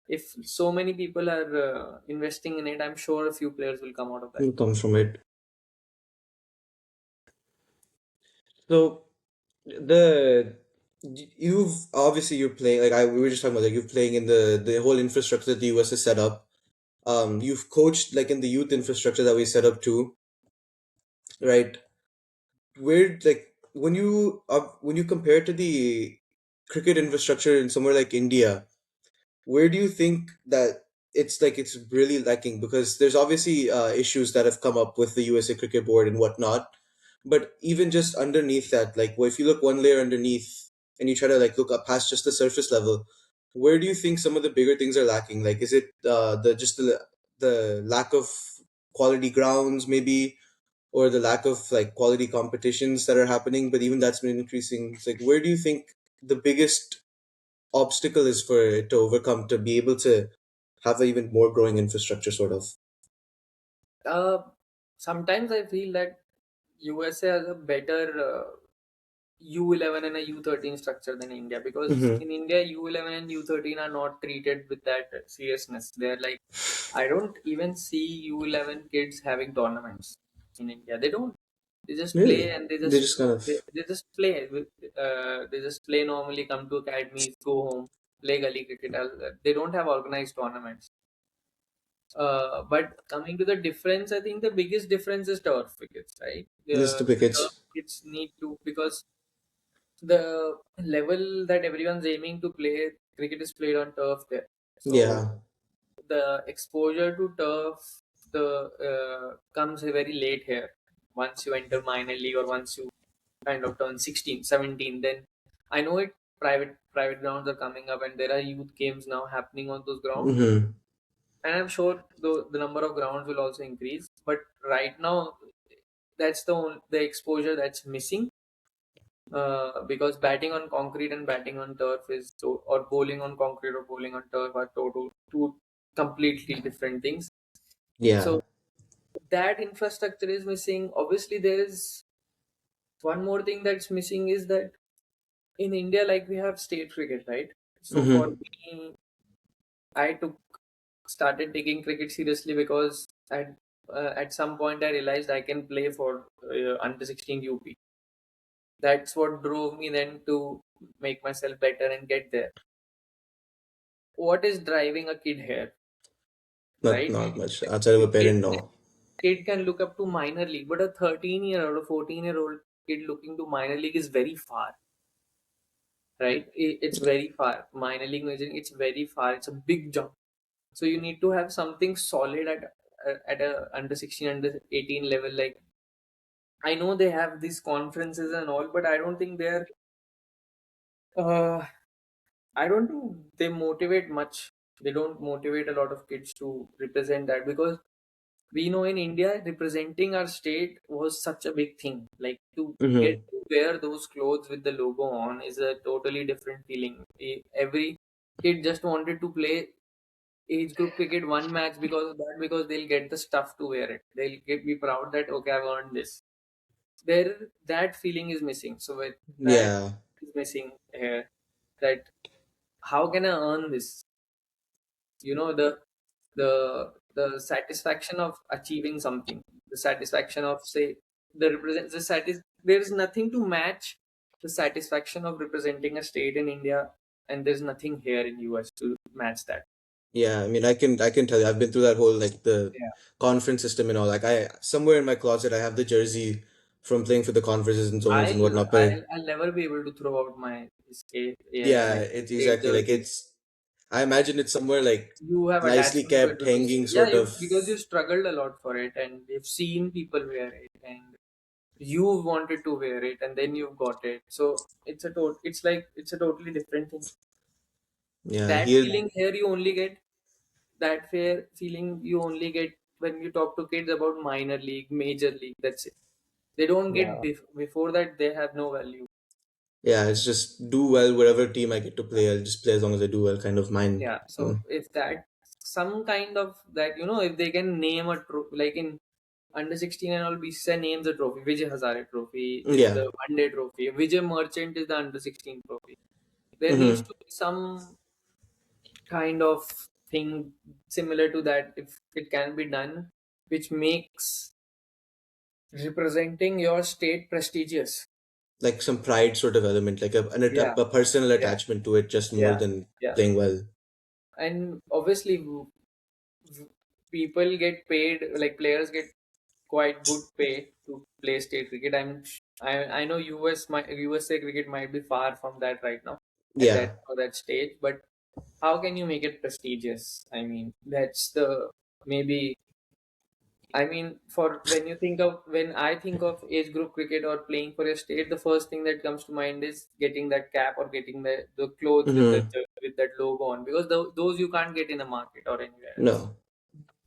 if so many people are investing in it, I'm sure a few players will come out of that. it comes from it. So the you've obviously you're playing like I we were just talking about like you're playing in the whole infrastructure that the US has set up. You've coached like in the youth infrastructure that we set up too, right? Where like when you compare to the cricket infrastructure in somewhere like India, where do you think that it's really lacking? Because there's obviously issues that have come up with the USA Cricket Board and whatnot, but even just underneath that, like well, if you look one layer underneath and you try to like look up past just the surface level, where do you think some of the bigger things are lacking? Like, is it the lack of quality grounds, maybe, or the lack of like quality competitions that are happening? But even that's been increasing. It's like, where do you think the biggest obstacle is for it to overcome to be able to have an even more growing infrastructure, sort of? Uh, Sometimes I feel that USA has a better U11 and a U13 structure than India, because Mm-hmm. in India U11 and U13 are not treated with that seriousness. They're like, I don't even see U11 kids having tournaments in India. They don't. They just play Really? and they They just just kind of they just play. They just play normally. Come to academies, go home, play gully cricket. They don't have organized tournaments. But coming to the difference, I think the biggest difference is turf wickets, right? just the The turf pickets. wickets need to, because the level that everyone's aiming to play cricket is played on turf there. So Yeah. the exposure to turf the comes very late here. Once you enter minor league or once you kind of turn 16, 17, then I know it private grounds are coming up and there are youth games now happening on those grounds, Mm-hmm. and I'm sure the number of grounds will also increase. But right now, that's the exposure that's missing, because batting on concrete and batting on turf or bowling on concrete or bowling on turf are two completely different things. Yeah. So that infrastructure is missing. Obviously, there is one more thing that's missing is that in India, like we have state cricket, right? So for Mm-hmm. me, I started taking cricket seriously because at some point I realized I can play for under 16 UP. That's what drove me then to make myself better and get there. What is driving a kid here, right? Not much outside of A a kid, parent, no. kid can look up to minor league, but a 13-year-old or 14-year-old kid looking to minor league is very far, right? It's very far. Minor league, major league, it's very far. It's a big jump. So you need to have something solid at a under 16, under 18 level. Like, I know they have these conferences and all, but uh, I don't think they motivate much. They don't motivate a lot of kids to represent that, because we know in India representing our state was such a big thing. Like, to get Mm-hmm. to wear those clothes with the logo on is a totally different feeling. Every kid just wanted to play age group cricket one match because of that, because they'll get the stuff to wear it. They'll be proud that okay, I've earned this. There, that feeling is missing. So with that Yeah, is missing here. That how can I earn this? The satisfaction of achieving something, the satisfaction of say there is nothing to match the satisfaction of representing a state in India, and there's nothing here in US to match that. yeah. I mean, I can tell you, I've been through that whole like the Yeah. conference system and all. Like, I somewhere in my closet, I have the jersey from playing for the conferences and zones and I'll whatnot. But I'll, I'll never be able to throw out my state, yeah, yeah, like it's state exactly like jersey. it's. I imagine it's somewhere like You have nicely attachment to it kept, because hanging, yeah, sort of. because you struggled a lot for it and you've seen people wear it and you wanted to wear it and then you've got it, so it's a totally different thing. Yeah, That here. feeling here you only get, that fair feeling you only get when you talk to kids about minor league, major league, that's it. They don't get Yeah, before that, they have no value. Yeah, it's just do well wherever team I get to play. I'll just play as long as I do well, kind of mind. Yeah, Uh, so if that some kind of that, if they can name a trophy like in under 16 and all, BCCI names a trophy. Vijay Hazare Trophy is yeah. the one day trophy. Vijay Merchant is the under 16 trophy. There needs Mm-hmm. to be some kind of thing similar to that if it can be done, which makes representing your state prestigious. Like some pride sort of element, like Yeah, a personal yeah, attachment to it, just more yeah, than yeah. playing well. And obviously, people get paid, like players get quite good pay to play state cricket. I know USA cricket might be far from that right now at that Yeah, or that stage, but how can you make it prestigious? I mean, that's the maybe. I mean, for when I think of age group cricket or playing for a state, the first thing that comes to mind is getting that cap or getting the clothes with mm-hmm. with that logo on, because those you can't get in a market or anywhere else, No.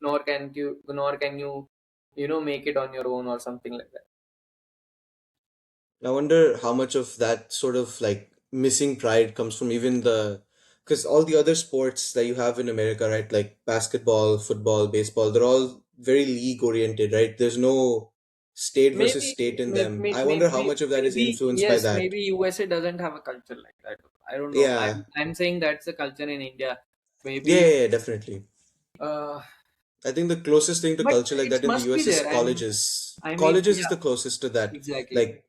nor can you make it on your own or something like that. I wonder how much of that sort of like missing pride comes from even the, because all the other sports that you have in America, right? Like basketball, football, baseball, they're all very league oriented, right? There's no state versus Maybe, state in them. maybe, I wonder how maybe, much of that is maybe, influenced by yes, that. maybe USA doesn't have a culture like that. I don't know. Yeah. I'm saying that's the culture in India. Yeah, Maybe, yeah, yeah, definitely. uh, I think the closest thing to but culture like it that in the must be US is there. colleges. I mean, Colleges is yeah, the closest to that. exactly. Like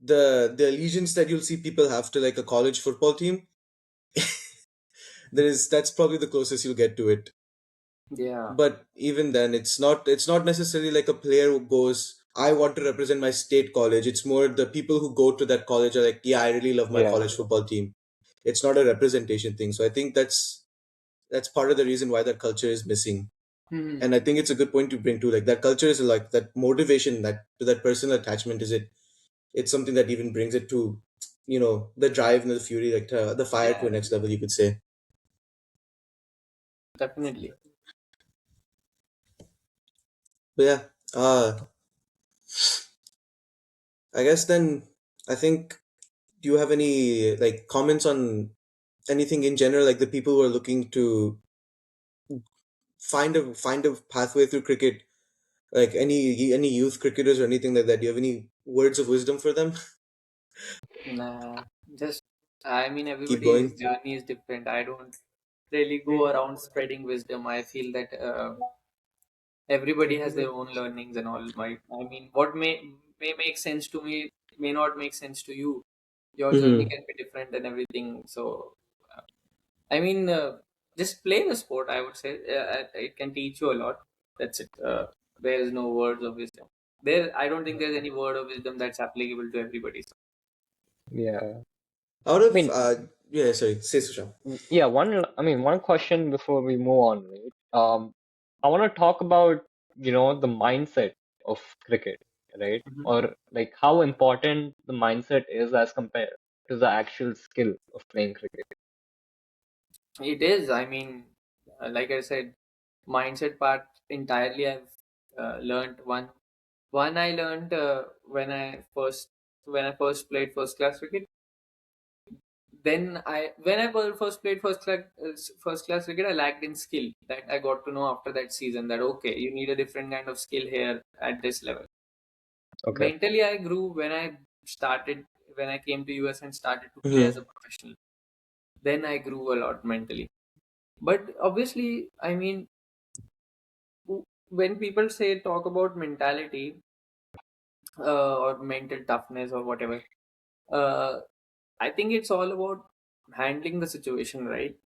the allegiance that you'll see people have to like a college football team, that's probably the closest you'll get to it. Yeah. But even then, it's not necessarily like a player who goes, I want to represent my state college. It's more the people who go to that college are like, yeah, I really love my yeah, college football team. It's not a representation thing. So I think that's part of the reason why that culture is missing. Hmm. And I think it's a good point to bring to, like, that culture is like that motivation, that to that personal attachment, is it's something that even brings it to, the drive and the fury, like the fire to a Yeah, next level, you could say. definitely. But yeah, I guess then, I think, do you have any like comments on anything in general, like the people who are looking to find a pathway through cricket, like any youth cricketers or anything like that? Do you have any words of wisdom for them? Nah, just I mean, Keep everybody's going. journey is different. I don't really go around spreading wisdom. I feel that everybody has their own learnings and all. I mean, what may make sense to me may not make sense to you. Your journey Hmm. can be different and everything. So, uh, I mean, just play the sport. I would say it can teach you a lot. That's it. There is no words of wisdom. I don't think there's any word of wisdom that's applicable to everybody. So, yeah. Out I of mean, yeah, sorry, say Sushant. yeah, one question before we move on, right? I want to talk about, the mindset of cricket, right? Mhm. Or like how important the mindset is as compared to the actual skill of playing cricket. It is. I mean, like I said, mindset part entirely. I've learned one. One I learned when I first played first class cricket. then when I first played first class cricket, I lacked in skill. That I got to know after that season that okay, you need a different kind of skill here at this level. Okay. Mentally, I grew started when I came to US and started to play as Mm-hmm. a professional. Then I grew a lot mentally. But obviously, I mean, when people say talk about mentality or mental toughness or whatever, uh, I think it's all about handling the situation, right?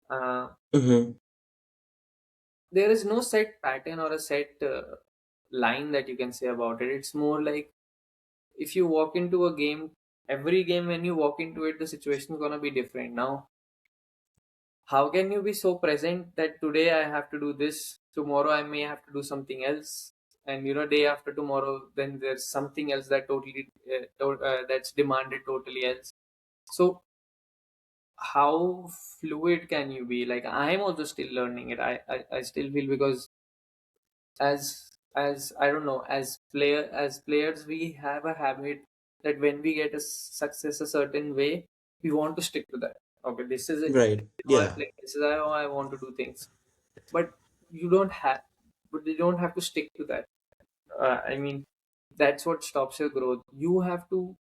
Mm-hmm. There is no set pattern or a set line that you can say about it. It's more like if you walk into a game, every game when you walk into it, the situation is gonna be different. Now, how can you be so present that today I have to do this, tomorrow I may have to do something else, and day after tomorrow, then there's something else that that's demanded totally else. So how fluid can you be? Like I'm also still learning it. I still feel because as I don't know, as players we have a habit that when we get a success a certain way, we want to stick to that. Okay, this is it. Right. This is how I Yeah. play. This is how I want to do things. But you don't have, but you don't have to stick to that. I mean, that's what stops your growth. You have to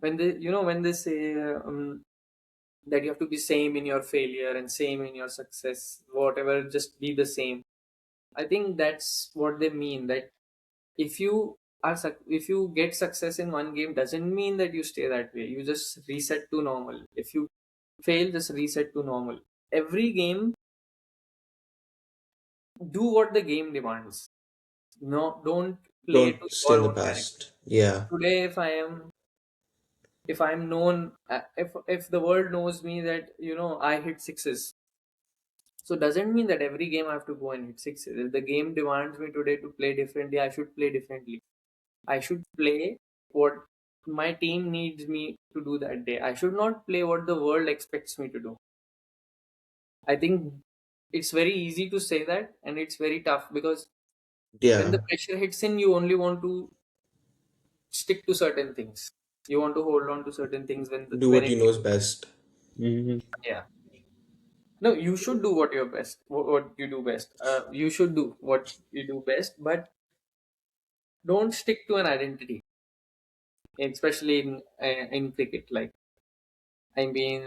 when they say that you have to be same in your failure and same in your success, whatever, just be the same. I think that's what they mean. That if you if you get success in one game, doesn't mean that you stay that way. You just reset to normal. If you fail, just reset to normal. Every game, do what the game demands. No, don't play to Don't stay your in the own character. past. Yeah. Today, if I'm known, if the world knows me that I hit sixes, so doesn't mean that every game I have to go and hit sixes. If the game demands me today to play differently, I should play differently. I should play what my team needs me to do that day. I should not play what the world expects me to do. I think it's very easy to say that, and it's very tough because when the Yeah. pressure hits in, you only want to stick to certain things. You want to hold on to certain things Do when what it you know is best. Hmm. yeah. No, you should do what you're best. What you do best. You should do what you do best, but don't stick to an identity, especially in cricket. Like I mean,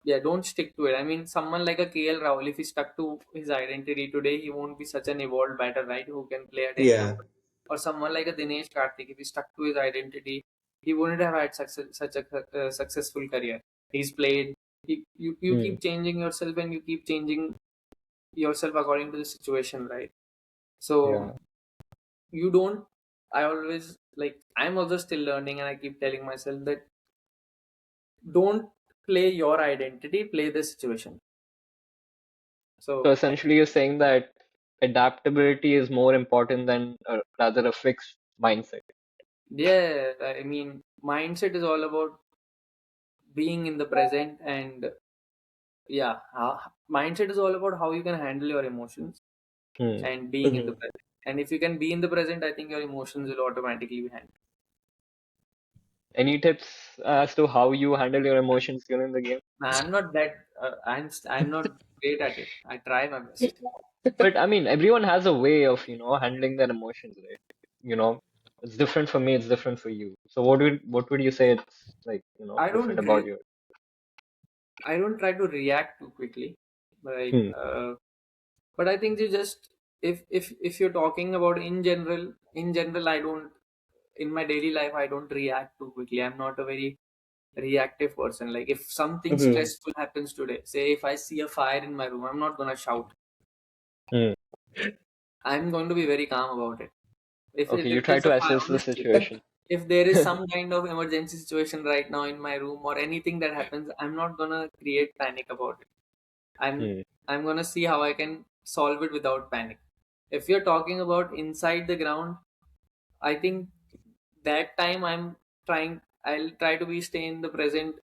yeah, don't stick to it. I mean, someone like a KL Rahul, if he stuck to his identity today, he won't be such an evolved batter, right? Who can play at any Yeah. number. Or someone like a Dinesh Karthik, if he stuck to his identity, he wouldn't have had such a successful career. He's played. You Hmm. keep changing yourself and you keep changing yourself according to the situation, right? So Yeah. you don't. I always like. I'm also still learning, and I keep telling myself that don't play your identity, play the situation. So So essentially, you're saying that adaptability is more important than rather a fixed mindset. yeah, I mean, mindset is all about being in the present, and yeah, mindset is all about how you can handle your emotions Hmm. and being in the Mm-hmm. present. And if you can be in the present, I think your emotions will automatically be handled. Any tips as to how you handle your emotions during the game? I'm not that. I'm not great at it. I try my best. But I mean, everyone has a way of, handling their emotions, right? You know, it's different for me, it's different for you. So what would you say it's like, I different don't. about you? I don't try to react too quickly. Like, Hmm. but I think you just if you're talking about in general, I don't in my daily life I don't react too quickly. I'm not a very reactive person. Like if something Mm-hmm. stressful happens today, say if I see a fire in my room, I'm not gonna shout. Hmm. I'm going to be very calm about it. Okay, you If try there's a to fire, assess the honestly, situation. if there is some kind of emergency situation right now in my room or anything that happens, I'm not gonna create panic about it. I'm Hmm. I'm gonna see how I can solve it without panic. If you're talking about inside the ground, I think that time I'll try to be stay in the present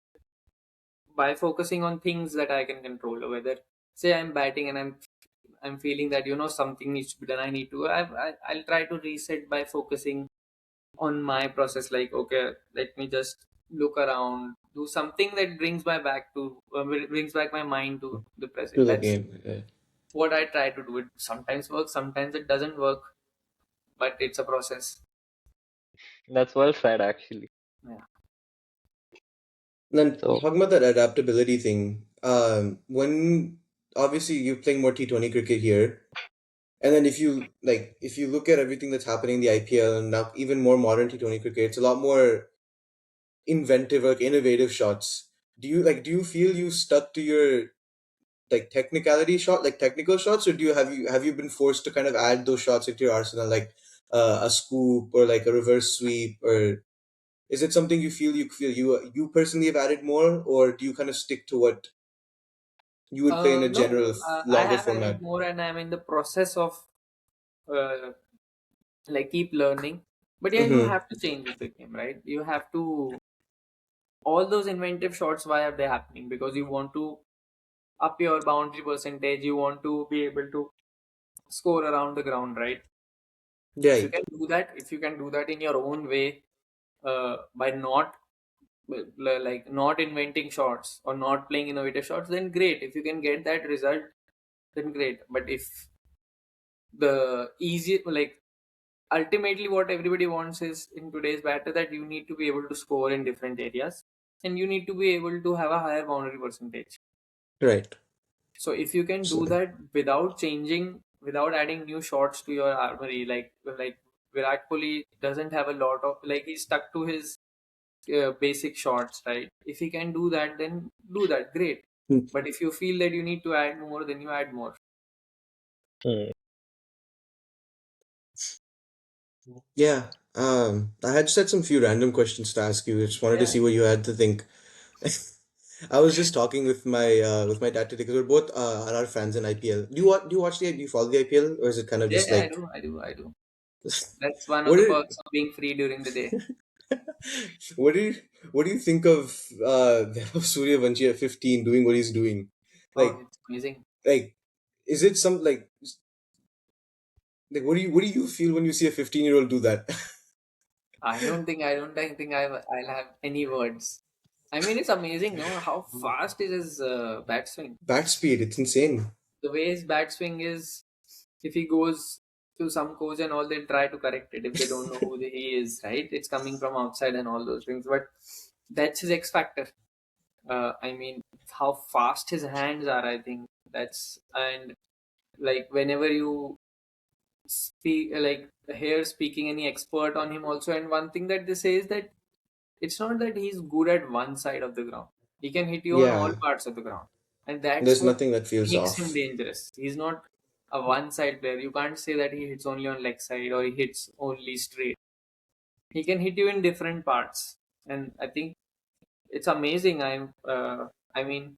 by focusing on things that I can control. Or whether say I'm batting and I'm feeling that something needs to be done. I need to. I'll try to reset by focusing on my process. Like okay, let me just look around. do something that brings back my mind to the To present. the That's game. Yeah. what I try to do. It sometimes works, sometimes it doesn't work, but it's a process. That's well said, actually. Yeah. Then So, talking about that adaptability thing, when obviously you're playing more T20 cricket here, and then if you look at everything that's happening in the IPL and now even more modern T20 cricket, it's a lot more inventive, like innovative shots. Do you feel you stuck to your like technical shots, or have you been forced to kind of add those shots into your arsenal, like a scoop or like a reverse sweep, or is it something you personally have added more, or do you kind of stick to what you would play in a No, general I longer have added format? more, and I'm in the process of uh, like keep learning. But yeah, you Mm-hmm. have to change with the game, right? You have to all those inventive shots. Why are they happening? Because you want to up your boundary percentage. You want to be able to score around the ground, right? If you Right. can do that, if you can do that in your own way, by not like not inventing shots or not playing innovative shots, then great. If you can get that result, then great. But if the easy like ultimately what everybody wants is in today's batter that you need to be able to score in different areas and you need to be able to have a higher boundary percentage. Right. So if you can So, do that without changing, without adding new shots to your armory, like Virat Kohli doesn't have a lot of like he's stuck to his basic shots, right? If he can do that, then do that, great. mm, But if you feel that you need to add more, then you add more. hmm, yeah. I had just had some few random questions to ask you. I just wanted to Yeah, see what you had to think. I was just talking with my dad today because we're both are fans in IPL. Do you follow the IPL, or is it kind of yeah, just yeah, I like do, I do, I do. That's one of what the did perks of being free during the day. what do you what do you think of Suryavanshi at 15 doing what he's doing? Oh, Like it's amazing. like is it some like what do you feel when you see a 15-year-old do that? I don't think I'll have any words. I mean, it's amazing, no? How fast is his bat swing? Bat speed, it's insane. The way his bat swing is, if he goes to some coach and all, they'll try to correct it if they don't know who he is, right? It's coming from outside and all those things. But that's his X factor. I mean, how fast his hands are, I think that's, and like whenever you speak, like hear speaking any expert on him also, and one thing that they say is that it's not that he's good at one side of the ground. He can hit you on all Yeah, parts of the ground. And that's there's what nothing that feels makes him off. dangerous. He's not a one side player. You can't say that he hits only on leg side or he hits only straight. He can hit you in different parts. And I think it's amazing. I mean,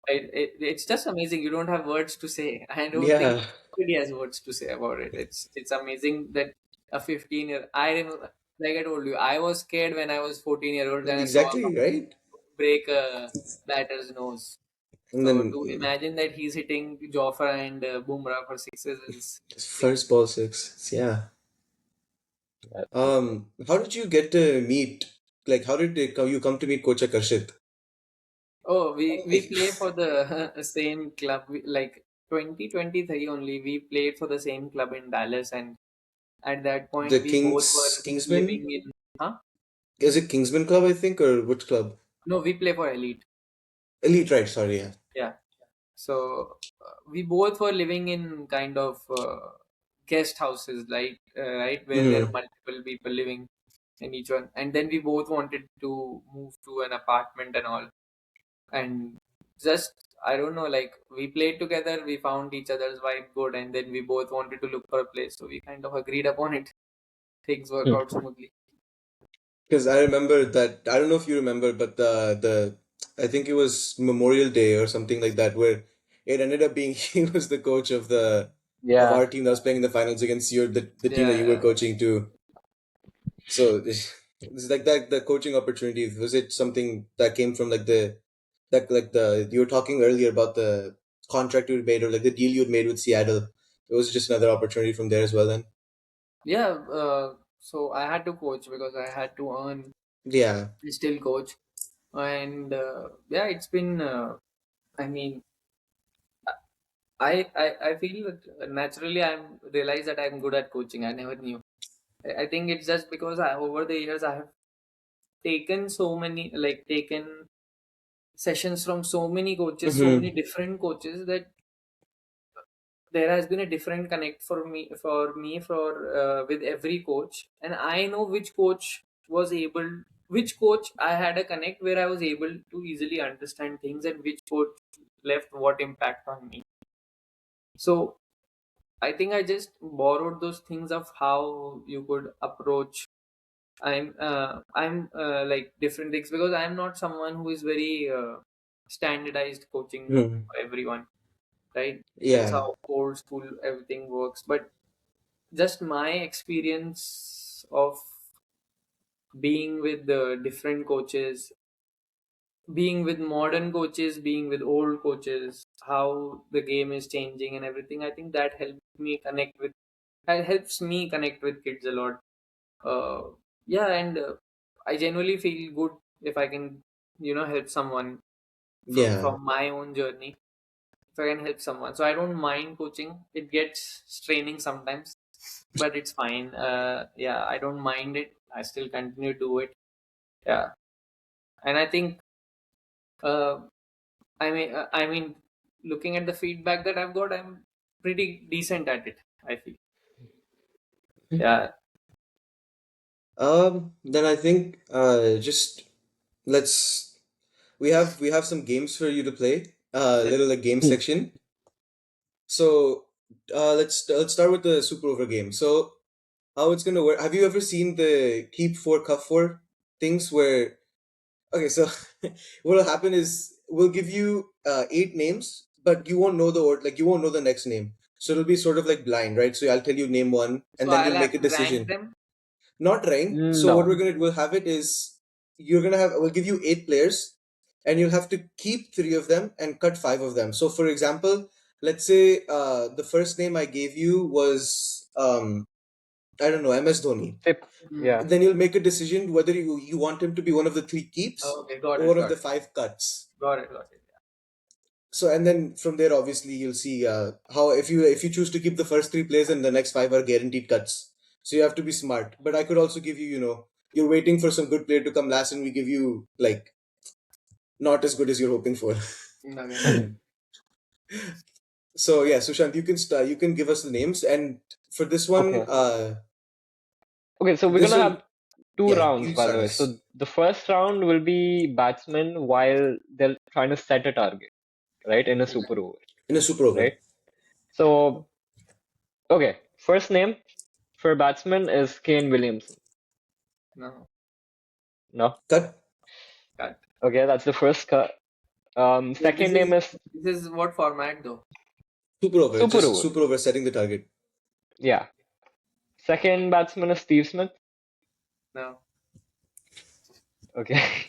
it's just amazing. You don't have words to say. I don't think Yeah, anybody has words to say about it. It's amazing that a 15-year. I remember, like I told you, I was scared when I was 14-year-old and I saw a exactly, right? break a batter's nose. And So then to imagine that he's hitting Jofra and Bumrah for sixes is insane. first ball six. Yeah. that's insane. How did you get to meet? Like, how did you come to meet Coach Akarshit? Oh, we play for the same club. Like 2023 only, we played for the same club in Dallas, and at that The point, we both were Kingsman? living in. Huh? Is it Kingsman Club, I think, or which club? No, we play for Elite. Elite, right? Sorry, yeah. Yeah. So we both were living in kind of guest houses, like right where there are Mm-hmm. multiple people living in each one, and then we both wanted to move to an apartment and all, and just I don't know, like we played together, we found each other's vibe good, and then we both wanted to look for a place, so we kind of agreed upon it. Things work out Hmm. smoothly. Because I remember that. I don't know if you remember, but the I think it was Memorial Day or something like that, where it ended up being he was the coach of Yeah, our team that was playing in the finals against the team that you were Yeah, coaching too. So it's like that the coaching opportunity, was it something that came from the you were talking earlier about the contract you made, or like the deal you'd made with Seattle? It was just another opportunity from there as well then. yeah. So I had to coach because I had to earn Yeah. still coach. And yeah, it's been. I mean, I feel that naturally I'm realize that I'm good at coaching. I never knew. I think it's just because over the years I have taken so many, like taken sessions from so many coaches, so many Mm-hmm. different coaches, that there has been a different connect for me with every coach, and I know which coach I had a connect where I was able to easily understand things, and which coach left what impact on me. So I think I just borrowed those things of how you could approach. I'm like different things, because I'm not someone who is very standardized coaching Hmm. for everyone, right? That's Yeah. how old school everything works. But just my experience of being with the different coaches, being with modern coaches, being with old coaches, how the game is changing and everything, I think that helps me connect with kids a lot. uh, yeah, and I genuinely feel good if I can, help someone Yeah. from my own journey. If I can help someone, so I don't mind coaching. It gets straining sometimes, but it's fine. Yeah, I don't mind it. I still continue to do it. Yeah, and I think, uh, I mean, looking at the feedback that I've got, I'm pretty decent at it, I feel. Yeah. Then I think just let's we have some games for you to play. Let's Little like game Hmm. section. So let's start with the super over game. So how it's gonna work? Have you ever seen the keep four cup four things where okay, so what'll happen is we'll give you eight names, but you won't know the order, like you won't know the next name. So it'll be sort of like blind, right? So I'll tell you name one, So and then I'll you'll make have a to rank decision. them. Not ranked. So what No. we'll have it is you're gonna have we'll give you eight players, and you'll have to keep three of them and cut five of them. So for example, let's say the first name I gave you was I don't know, MS Dhoni. Tip. Hmm. Yeah. Then you'll make a decision whether you want him to be one of the three keeps Okay, got or it, one of got the it, five cuts. got it. So and then from there, obviously, you'll see how if you choose to keep the first three players, and the next five are guaranteed cuts. So you have to be smart. But I could also give you, you're waiting for some good player to come last, and we give you like not as good as you're hoping for. Yeah. Okay. So yeah, Sushant, you can start. You can give us the names, and for this one, Okay. Okay, so we're this gonna will have two yeah, rounds, you by the start way. us. So the first round will be batsmen while they're trying to set a target, right, in a super over, In a super over. right? So, okay, first name for batsman is Kane Williamson. No, No? Cut. cut. Okay, that's the first cut. Wait, this Second is name is this is what format though? Super over. super Just over. super over setting the target. Yeah. Second batsman is Steve Smith. No. Okay.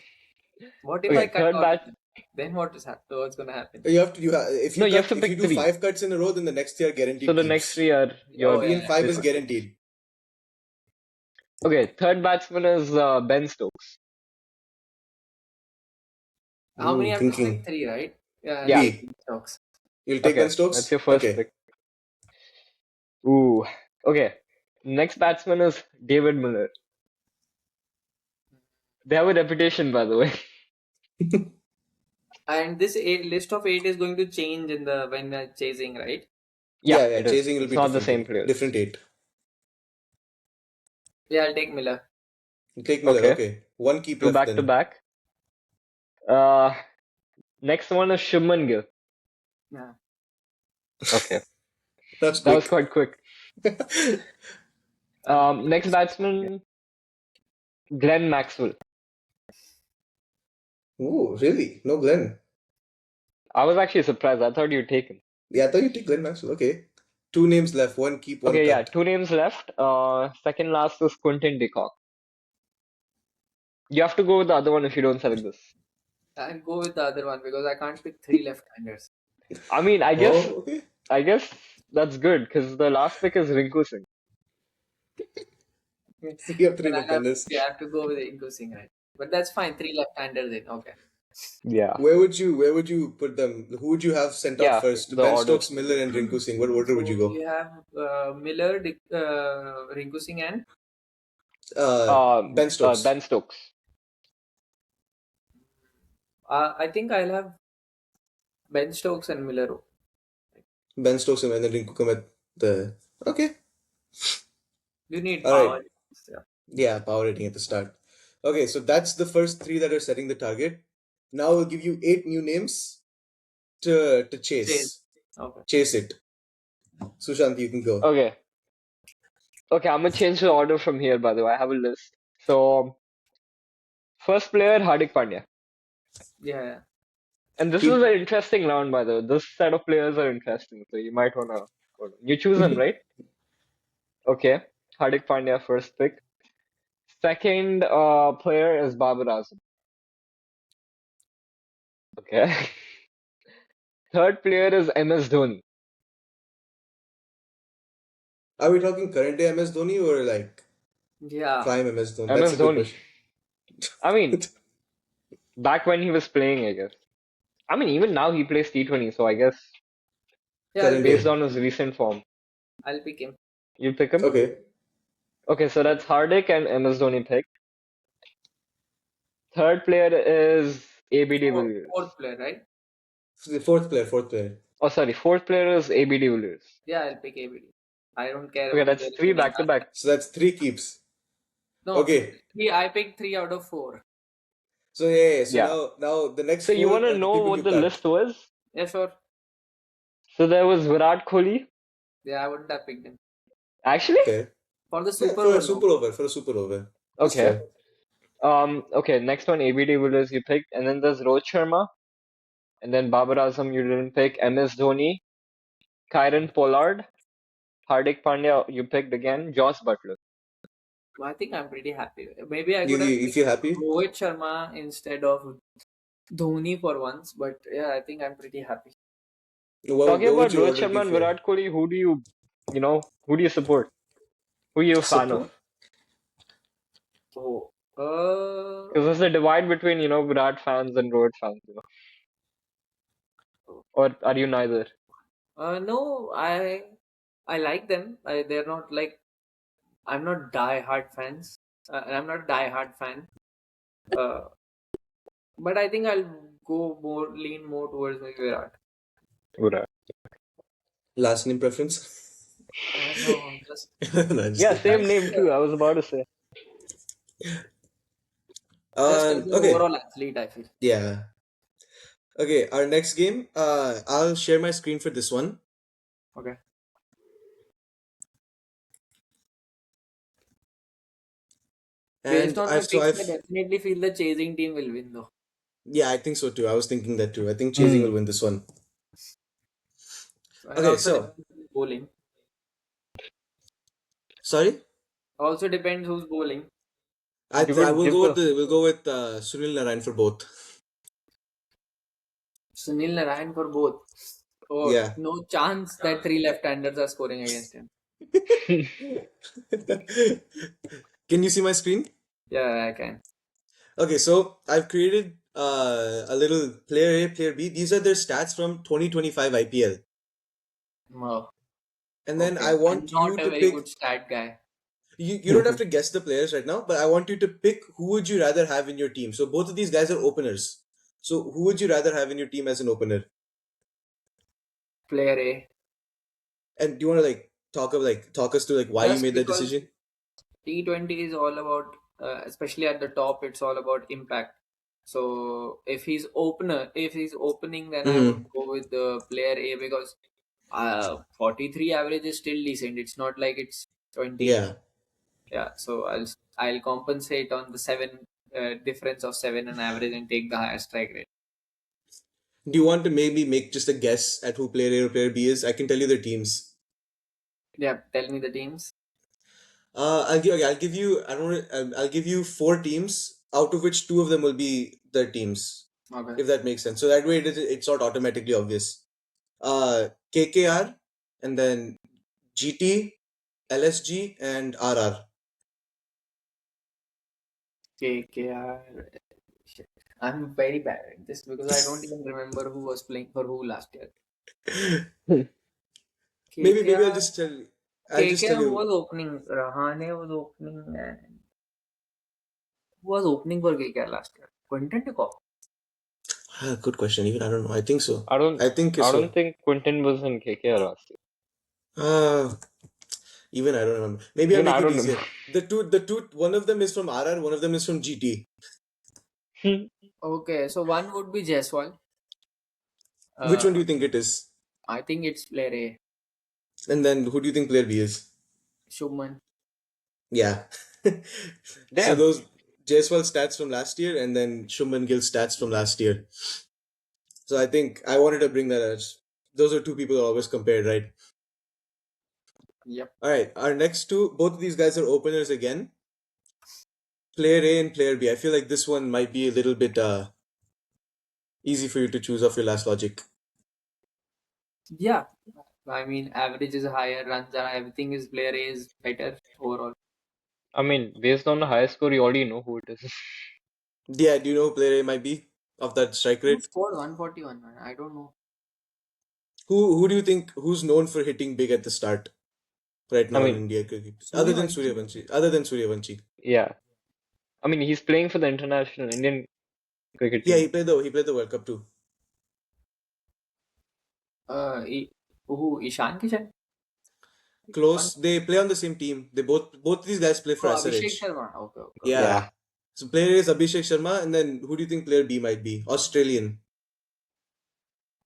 What if I Okay, cut third all of bat. them? Then what's gonna happen? If No, you you have cut to if you pick do three. five cuts in a row, then the next year So guaranteed the next keeps. three are Oh your Three and yeah, five yeah. is basically. guaranteed. Okay, third batsman is Ben Stokes. How many have to pick? Thinking. Three, right? Yeah, I'll Yeah. take Three. stocks. You'll take Ben Okay, that's Stokes? your first Okay. pick. Ooh. Okay. Next batsman is David Miller. They have a reputation, by the way. And this list of eight is going to change in the when chasing, right? Yeah, Yeah, it is. chasing will It's be not the different. same players. Different eight. Yeah, I'll take Miller. You take Miller, Okay. okay. One keep Two left back to then. back. Uh, Next one is Shubman Gill. Yeah. Okay. That's That was quick. quite quick. And Next batsman, Glenn Maxwell. Oh, really? No Glenn. I was actually surprised. I thought you'd take him. Yeah, I thought you take Glenn Maxwell. Okay. Two names left. One keep, one Okay, yeah, cut. two names left. Second last is Quinton de Kock. You have to go with the other one if you don't select this. I'll go with the other one because I can't pick three left-handers. I mean, Oh, okay. I guess that's good because the last pick is Rinku Singh. So you have three Then left-handers. I have to go with Inko Singh, right? But that's fine. Three left-handers in. Okay. Yeah. Where would you put them? Who would you have sent out Yeah, first? the Ben orders. Stokes, Miller, and Rinku Singh. What order would you So we go? have Miller, Rinku Singh, and Ben Stokes. Ben Stokes. I think I'll have Ben Stokes and Miller. Ben Stokes and then Rinku come at the. Okay. You need All right. power. Yeah. Yeah, power rating at the start. Okay, so that's the first three that are setting the target. Now we'll give you 8 new names to Chase. chase. Okay. Chase it. Sushant, you can go. Okay. Okay, I'm gonna change the order from here, by the way. I have a list. So, first player, Hardik Pandya. Yeah. Yeah. And this is He, an interesting round, by the way. This set of players are interesting, so you might wanna. You choose them, right? Okay. Hardik Pandya, first pick. Second player is Babar Azam. Okay. Third player is MS Dhoni. are we talking current day MS Dhoni or like Yeah. prime MS Dhoni? That's a MS good Dhoni. question. I mean, back when he was playing, I guess. I mean, even now he plays T20, so I guess Yeah. Current based day. on his recent form, I'll pick him. you pick him. Okay. Okay, so that's Hardik and MS Dhoni pick. Third player is AB de Villiers. Fourth player, right? The fourth player, fourth player. Oh, sorry, fourth player is AB de Villiers. Yeah, I'll pick ABD. I don't care Okay, whether that's there is three any back to back. So that's 3 keeps. No, Okay. I picked 3 out of 4. So yeah, so Yeah. now the next So you four want to are the know people what you the cut. list was? Yeah, sure. So there was Virat Kohli. Yeah, I wouldn't have picked him. Actually? Okay. For the Yeah, super for a over, no. super over, for a super over. That's Okay. fair. Okay, next one, AB de Villiers you picked, and then there's Rohit Sharma, and then Babar Azam you didn't pick, MS Dhoni, Kyron Pollard, Hardik Pandya you picked again, Joss Butler. I think I'm pretty happy. Maybe I You, could have you if picked you're happy, Rohit Sharma instead of Dhoni for once, but yeah, I think I'm pretty happy. what Talking what would about your Rohit order be Sharma and for? Virat Kohli, who do you support? Who are you a fan of? Support? So, Because there's a divide between, Virat fans and Rohit fans. Or are you neither? no, I like them. They're not like I'm not die-hard fans. I'm not a die-hard fan. Uh, but I think I'll lean more towards like Virat. Virat. Last name preference? No, just No, just Yeah, kidding. same name too. I was about to say. as an Okay. overall athlete, I feel. Yeah. Okay, our next game. I'll share my screen for this one. Okay. Based And on my I've so picks, I I've definitely feel the chasing team will win though. yeah, I think so too. I was thinking that too. I think Chasing will Hmm. win this one. And Okay, also so depends who's bowling. sorry. Also depends who's bowling. You I could will give go with the. Sunil Narayan for both. Sunil Narayan for both. Oh, Yeah. no chance that 3 left-handers are scoring against him. Can you see my screen? Yeah, I can. Okay, so I've created a little player A, player B. These are their stats from 2025 IPL. Oh, And then okay. I I'm want you not a to very good pick stat guy. you don't have to guess the players right now, but I want you to pick who would you rather have in your team. So both of these guys are openers. So who would you rather have in your team as an opener? Player A. And do you want to talk us through like why you Just made that because decision? T20 is all about, especially at the top, it's all about impact. So if he's opening, then I would Hmm. go with the player A because 43 average is still decent. It's not like it's 20. Yeah. Yeah, so I'll compensate on the seven difference of seven and average and take the higher strike rate. Do you want to maybe make just a guess at who player A or player B is? I can tell you their teams. Yeah, tell me the teams. I'll give you. I don't. I'll give you 4 teams, out of which two of them will be their teams, Okay. if that makes sense. So that way it's not automatically obvious. KKR, and then GT, LSG, and RR. KKR. Shit. I'm very bad at this because I don't even remember who was playing for who last year. Maybe KKR. I'll just tell Who you. was opening? Rahane was opening, and who was opening for KKR last year? Quinton de Kock. Good question. Even I don't know. I think so. I don't I think I don't so. think Quinton was in KKR last Uh, Even I don't remember. Maybe year. I'll Even make I it don't remember. easier. The two, one of them is from RR, one of them is from GT. Okay, so one would be Jaiswal. Which one do Uh, you think it is? I think it's player A, And then who do you think player B is? Shubman. Yeah. So Damn. those Jaiswal stats from last year and then Shuman Gill stats from last year. So I think I wanted to bring that as those are two people who always compared, right? Yep. All right, our next two, both of these guys are openers again. Player A and player B. I feel like this one might be a little bit easy for you to choose off your last logic. Yeah. I mean, average is higher, runs are everything is player A is better overall. I mean, based on the high score, you already know who it is. Yeah, do you know who player A might be of that strike Who rate? scored 141? Man? I don't know. Who do you think who's known for hitting big at the start right I now in mean, India cricket? Other than Suryavanshi. Suryavanshi. Other than Suryavanshi. yeah. I mean, he's playing for the international Indian cricket Yeah, team. he played the World Cup too. Uh, I- who? Ishan Kishan? One. Close. They play on the same team. They both these guys play for Oh, Abhishek SRH. Sharma. Okay, okay, okay. Yeah. Yeah. So player A is Abhishek Sharma, and then who do you think player B might be? Australian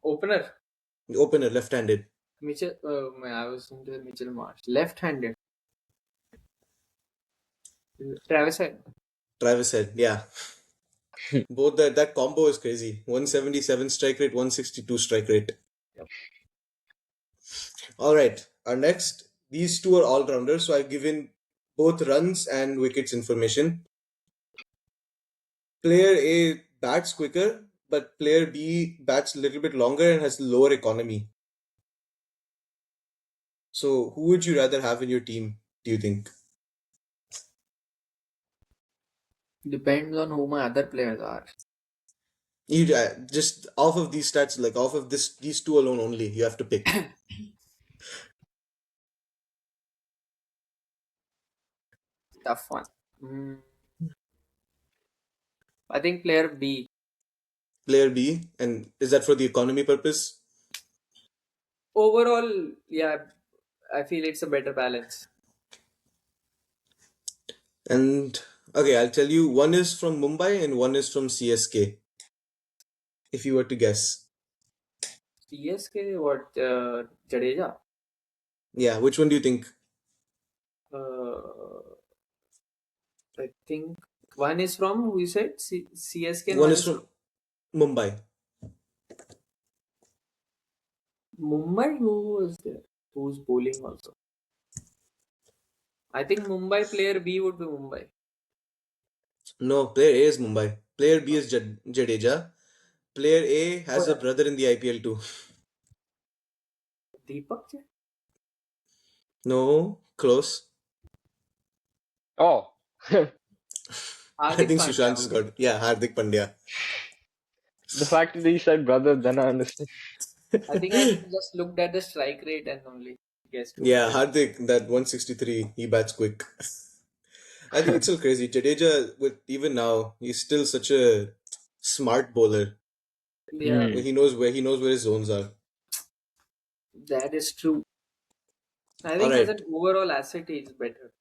Opener. opener, left-handed. Mitchell. I was into Mitchell Marsh. Left-handed. Travis Head. Travis Head. Yeah. Both that combo is crazy. 177 strike rate, 162 strike rate. Yep. All right. Our next, these two are all rounders, so I've given both runs and wickets information. Player A bats quicker, but player B bats a little bit longer and has lower economy. So who would you rather have in your team, do you think? Depends on who my other players are. You just off of these stats, like off of these two alone only, you have to pick. Tough one. Mm, I think player B. Player B, and is that for the economy purpose? Overall, yeah, I feel it's a better balance. And okay, I'll tell you, one is from Mumbai and one is from CSK. If you were to guess, CSK, what? Jadeja. yeah, which one do you think? Uh, I think one is from who you said CSK and One one is is from Mumbai. Mumbai. Who was there? Who's bowling also? I think Mumbai player B would be Mumbai. No, player A is Mumbai. Player B is Jadeja. Player A Oh, has a yeah. brother in the IPL too. Deepak. Jain? No, close. Oh, the I Hardik think Pandya. Sushant has Okay. got, yeah, Hardik Pandya. fact that he said brother, then I understand. I think I just looked at the strike rate and only guessed who it Yeah, is. Hardik, that 163, he bats quick. I think it's still crazy. Jadeja, with even now, he's still such a smart bowler. Yeah, Hmm. He knows where his zones are. that is true. I All think as an right. overall asset, he's better.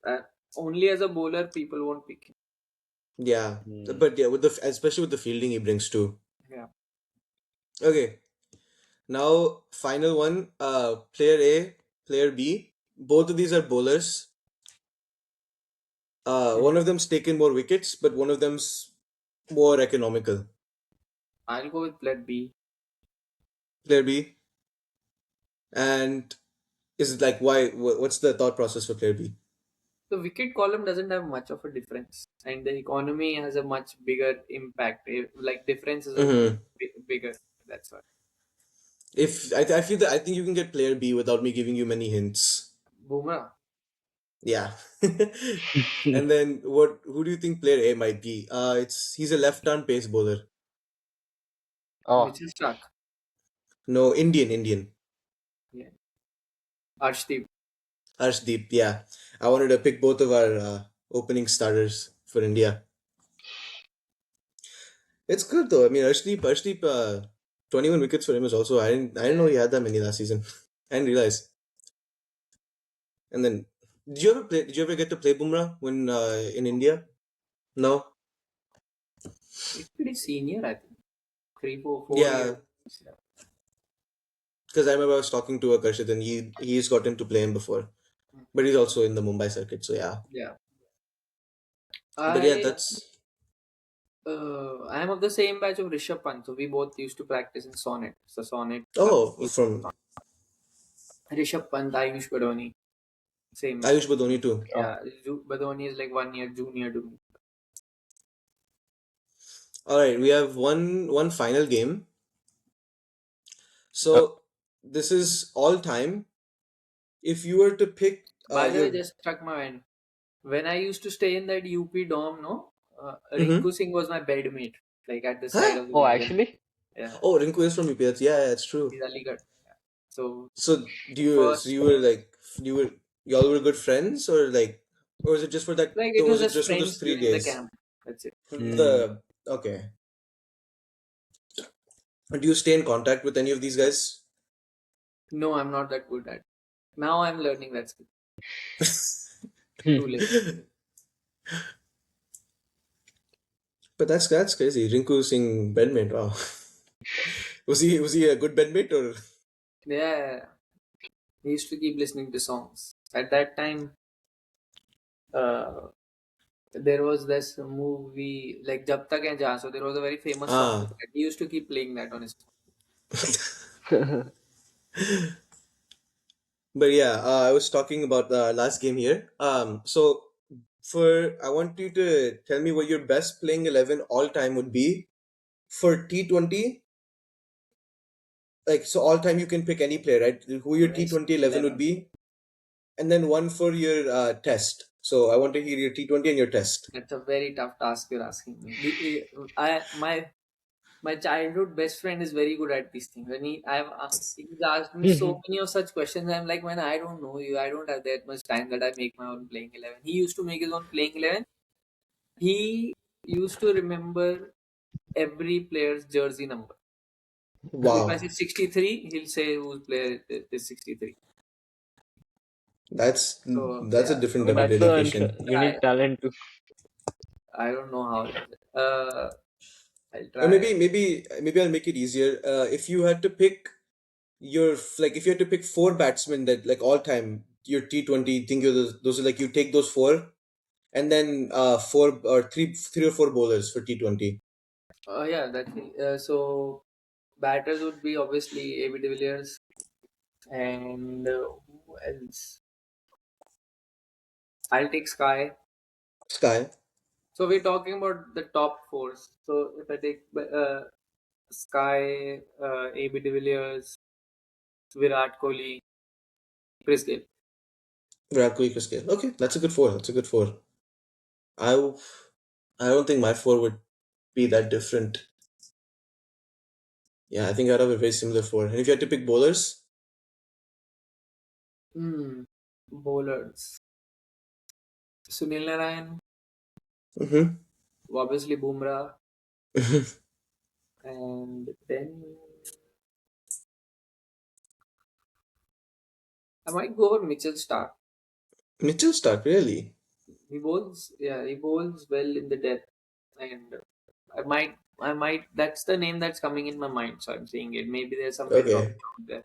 Only as a bowler, people won't pick him. Yeah. Hmm. But yeah, especially with the fielding he brings too. Yeah. Okay. Now final one. Player A, player B. Both of these are bowlers. One Mhm. of them's taken more wickets, but one of them's more economical. I'll go with player B. Player B. And is it like why? What's the thought process for player B? The wicket column doesn't have much of a difference, and the economy has a much bigger impact. Like difference is a Mm-hmm. bigger. That's why. If I feel that I think you can get player B without me giving you many hints. Boomerang. Yeah. And then what? Who do you think player A might be? He's a left-arm pace bowler. Oh, Mitchell Stark. No, Indian. Yeah. Arshdeep. Harshdeep. Yeah, I wanted to pick both of our opening starters for India. It's good though. I mean, Arshdeep, 21 wickets for him is also. I didn't know Yeah. he had that many last season. I didn't realize. And then, did you ever play? Did you ever get to play Bumrah when in India? No. He's pretty senior, I think. 4 years. Yeah, Yeah. because I remember I was talking to Akarshit and he's gotten to play him before, but he's also in the Mumbai circuit. So yeah. Yeah. But yeah, I I am of the same batch of Rishabh Pant. So we both used to practice in Sonnet. So Sonnet. oh, from Rishabh Pant, Ayush Badoni. Same batch. Ayush Badoni too. oh. Yeah. Badoni is like 1 year junior to me. All right, we have one final game. Uh, So this is all time. If you were to pick By the way, your just struck my mind. When I used to stay in that UP dorm, no, mm-hmm. Rinku Singh was my bedmate, like at the side Huh? of the oh, wing. Yeah, actually, yeah, Oh, Rinku is from UPS. Yeah, it's true. he's Aligarh. Yeah. So So first, you were like you were y'all were good friends or was it just for that like it or was was it just just for those friends three during the days? camp. That's it. hmm. The okay. Do you stay in contact with any of these guys? No, I'm not that good at. Now I'm learning that skill. Too late. But that's crazy. Rinku Singh bedmate. Wow. Was he a good bedmate or Yeah, we used to keep listening to songs. At that time, uh, there was this movie like Jab Tak Hai Jahan. So there was a very famous song. ah? He used to keep playing that on his. But yeah, I was talking about the last game here. So I want you to tell me what your best playing 11 all time would be for T20. Like so, all time you can pick any player, right? Who your Best T20 11 would 11. be, and then one for your test. So I want to hear your T20 and your test. That's a very tough task you're asking me. My childhood best friend is very good at these things. When he's asked me so many of such questions, I'm like, man, I don't know you. I don't have that much time that I make my own playing 11. He used to make his own playing 11. He used to remember every player's jersey number. So if I Wow, say 63, he'll say whose player is 63. that's So that's a yeah, different so type of That's a dedication. you I need talent to. I don't know how he does it. I'll Or try. maybe I'll make it easier. If you had to pick if you had to pick four batsmen that like all time your T20, think of those are like you take those four and then four or three or four bowlers for T20. Yeah, that's it. So batters would be obviously AB de Villiers and who else? I'll take Sky. Sky, So we're talking about the top fours. So if I take Sky, AB de Villiers, Virat Kohli, Chris Gayle. Virat Kohli, Chris Gayle. Okay, that's a good four. That's a good four. I w- I don't think my four would be that different. Yeah, I think I'd have a very similar four. And if you had to pick bowlers, Bowlers. Sunil Narayan, mm-hmm. obviously Bumrah, and then I might go for Mitchell Stark. Mitchell Stark, really? He bowls well in the depth, and I might. That's the name that's coming in my mind, so I'm saying it. Maybe there's some better Okay. option out there.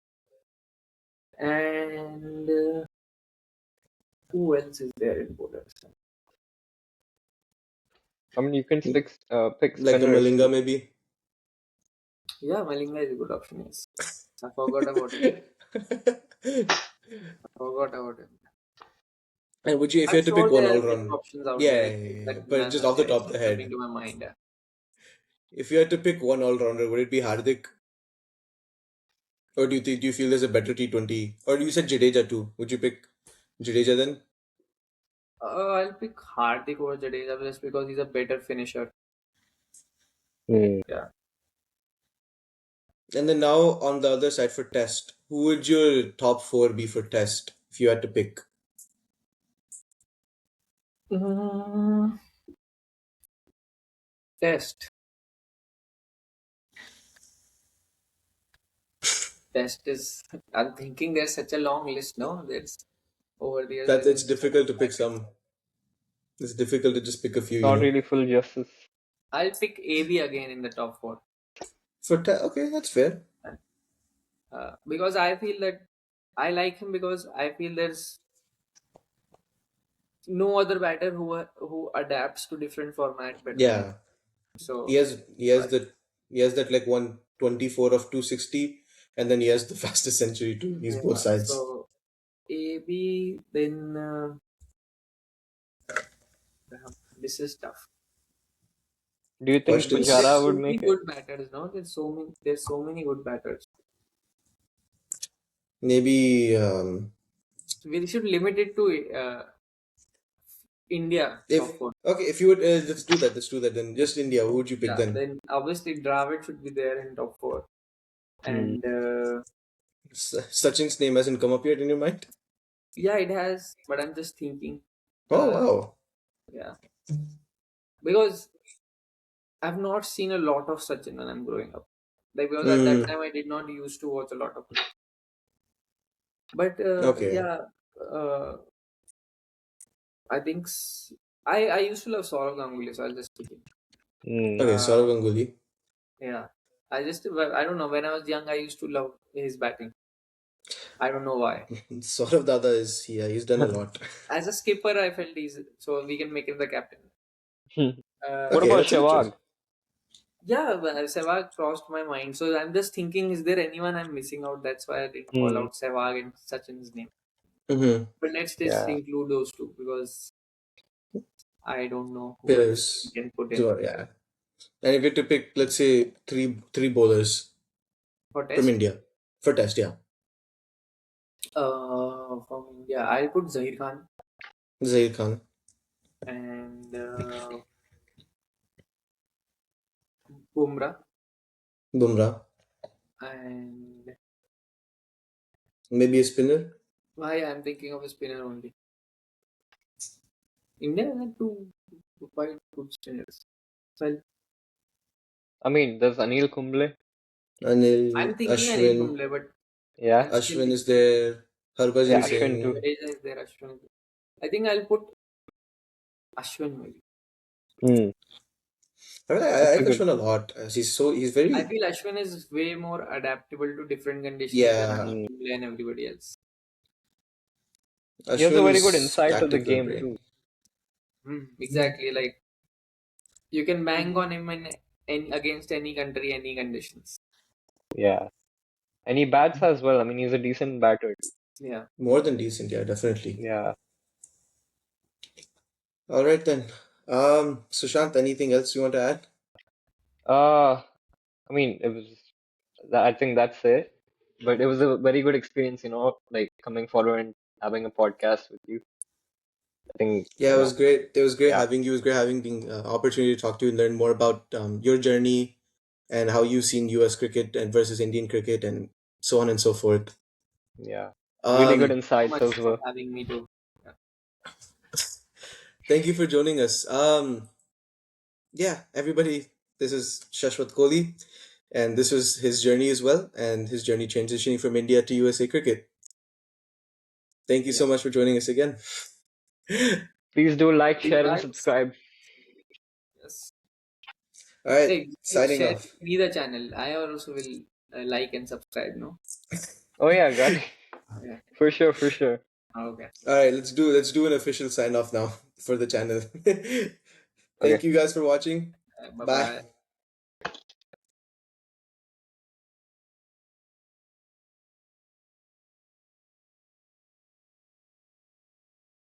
And who else is there in bowlers? I mean, you can pick Like a spinners Malinga, too. maybe. Yeah, Malinga is a good option. Yes, I forgot about him. I forgot about him. And would you, if you I'm had to pick sure one there all are better round, options out yeah, there. yeah, yeah, yeah, That but just off the top it's of not the coming head, to my mind. Yeah. if you had to pick one all rounder, would it be Hardik, or do you feel there's a better T20? Or you said Jadeja too? Would you pick Jadeja then? I'll pick Hardik over Jadeja just because he's a better finisher. Hmm. Yeah. And then now on the other side for Test, who would your top four be for Test if you had to pick? Mm, Test. Test is. I'm thinking there's such a long list. No, there's over the years That there's it's been so many difficult to pick batters. some. It's difficult to just pick a few, Not really full justice. I'll pick AB again in the top four. For Test, okay, that's fair. Because I feel that I like him because I feel there's no other batter who adapts to different format better than him. Yeah, he So has he has the he has that like 124 of 260, and then he has the fastest century too. He's both yeah, sides. so AB then this is tough. Do you think Questions? Pujara There's would so many make it? good batters. No, there's so many good batters. Maybe We should limit it to India if top four. okay, if you would let's do that. Let's do that then. Just India. Who would you pick Yeah, then? then obviously Dravid should be there in top four, Hmm. and Sachin's name hasn't come up yet in your mind? yeah, it has. But I'm just thinking, Oh uh, wow. yeah, because I've not seen a lot of Sachin when I'm growing up. Like because at that Hmm. time I did not used to watch a lot of cricket. But Okay. yeah, uh, I think I used to love Saurav Ganguly, so I'll just pick him. Hmm. Okay. Uh, Saurav Ganguly. yeah, I don't know. When I was young, I used to love his batting. I don't know why. Saurav Dada is yeah. He's done a lot. As a skipper, I felt he's so we can make him the captain. What Uh, Okay, about that's a good choice. Sehwag? yeah, Sehwag crossed my mind. So I'm just thinking, is there anyone I'm missing out? That's why I didn't call Hmm. out Sehwag and Sachin's name. Mm-hmm. But let's just Yeah. include those two because I don't know who else we Pillars. can put in So yeah. And if you had to pick, let's say three bowlers for from test. India for Test, yeah. From India, I'll put Zahir Khan Zaid Khan, and Bumrah, Bumrah, and maybe a spinner. why I'm thinking of a spinner only. India had two quite good spinners. So I mean, there's Anil Kumble. Anil, I'm thinking Anil Ashwin, Kumble, but Yeah. I'm still Ashwin is thinking. there. Yeah, Harbhajan Jadeja, Ashwin too. Singh. Jadeja is there. Ashwin is there. I think I'll put Ashwin maybe. Hmm. I That's a like good Ashwin a pick. lot. He's I very feel Ashwin is way more adaptable to different conditions than yeah. Hmm. Anil Kumble and everybody else. He has a Ashwin very good is insight to the tactical game brain. too. Exactly. Like you can bang on him in against any country, any conditions. Yeah. And he bats as well. I mean, he's a decent batter too. Yeah. More than decent, yeah, definitely. Yeah. All right then. Sushant, anything else you want to add? Uh, I mean, it was, I think that's it. But it was a very good experience, like coming forward and having a podcast with you. I think, Yeah, it was great. It was great yeah, having you. It was great having the opportunity to talk to you and learn more about your journey and how you've seen U.S. cricket and versus Indian cricket and so on and so forth. yeah. Really good Um, So insights much as for well. having me too. Yeah. Thank you for joining us. Yeah, everybody, this is Shashwat Kohli, and this was his journey as well, and his journey transitioning from India to USA cricket. Thank you Yeah. so much for joining us again. Please do like, See you share, and guys. subscribe. Yes. All right, Hey, you signing share off. me the channel. I also will like and subscribe. No. Oh yeah, got it. Yeah. For sure, for sure. Okay. All right, let's do an official sign off now for the channel. Okay. Thank you guys for watching. Bye Bye. bye.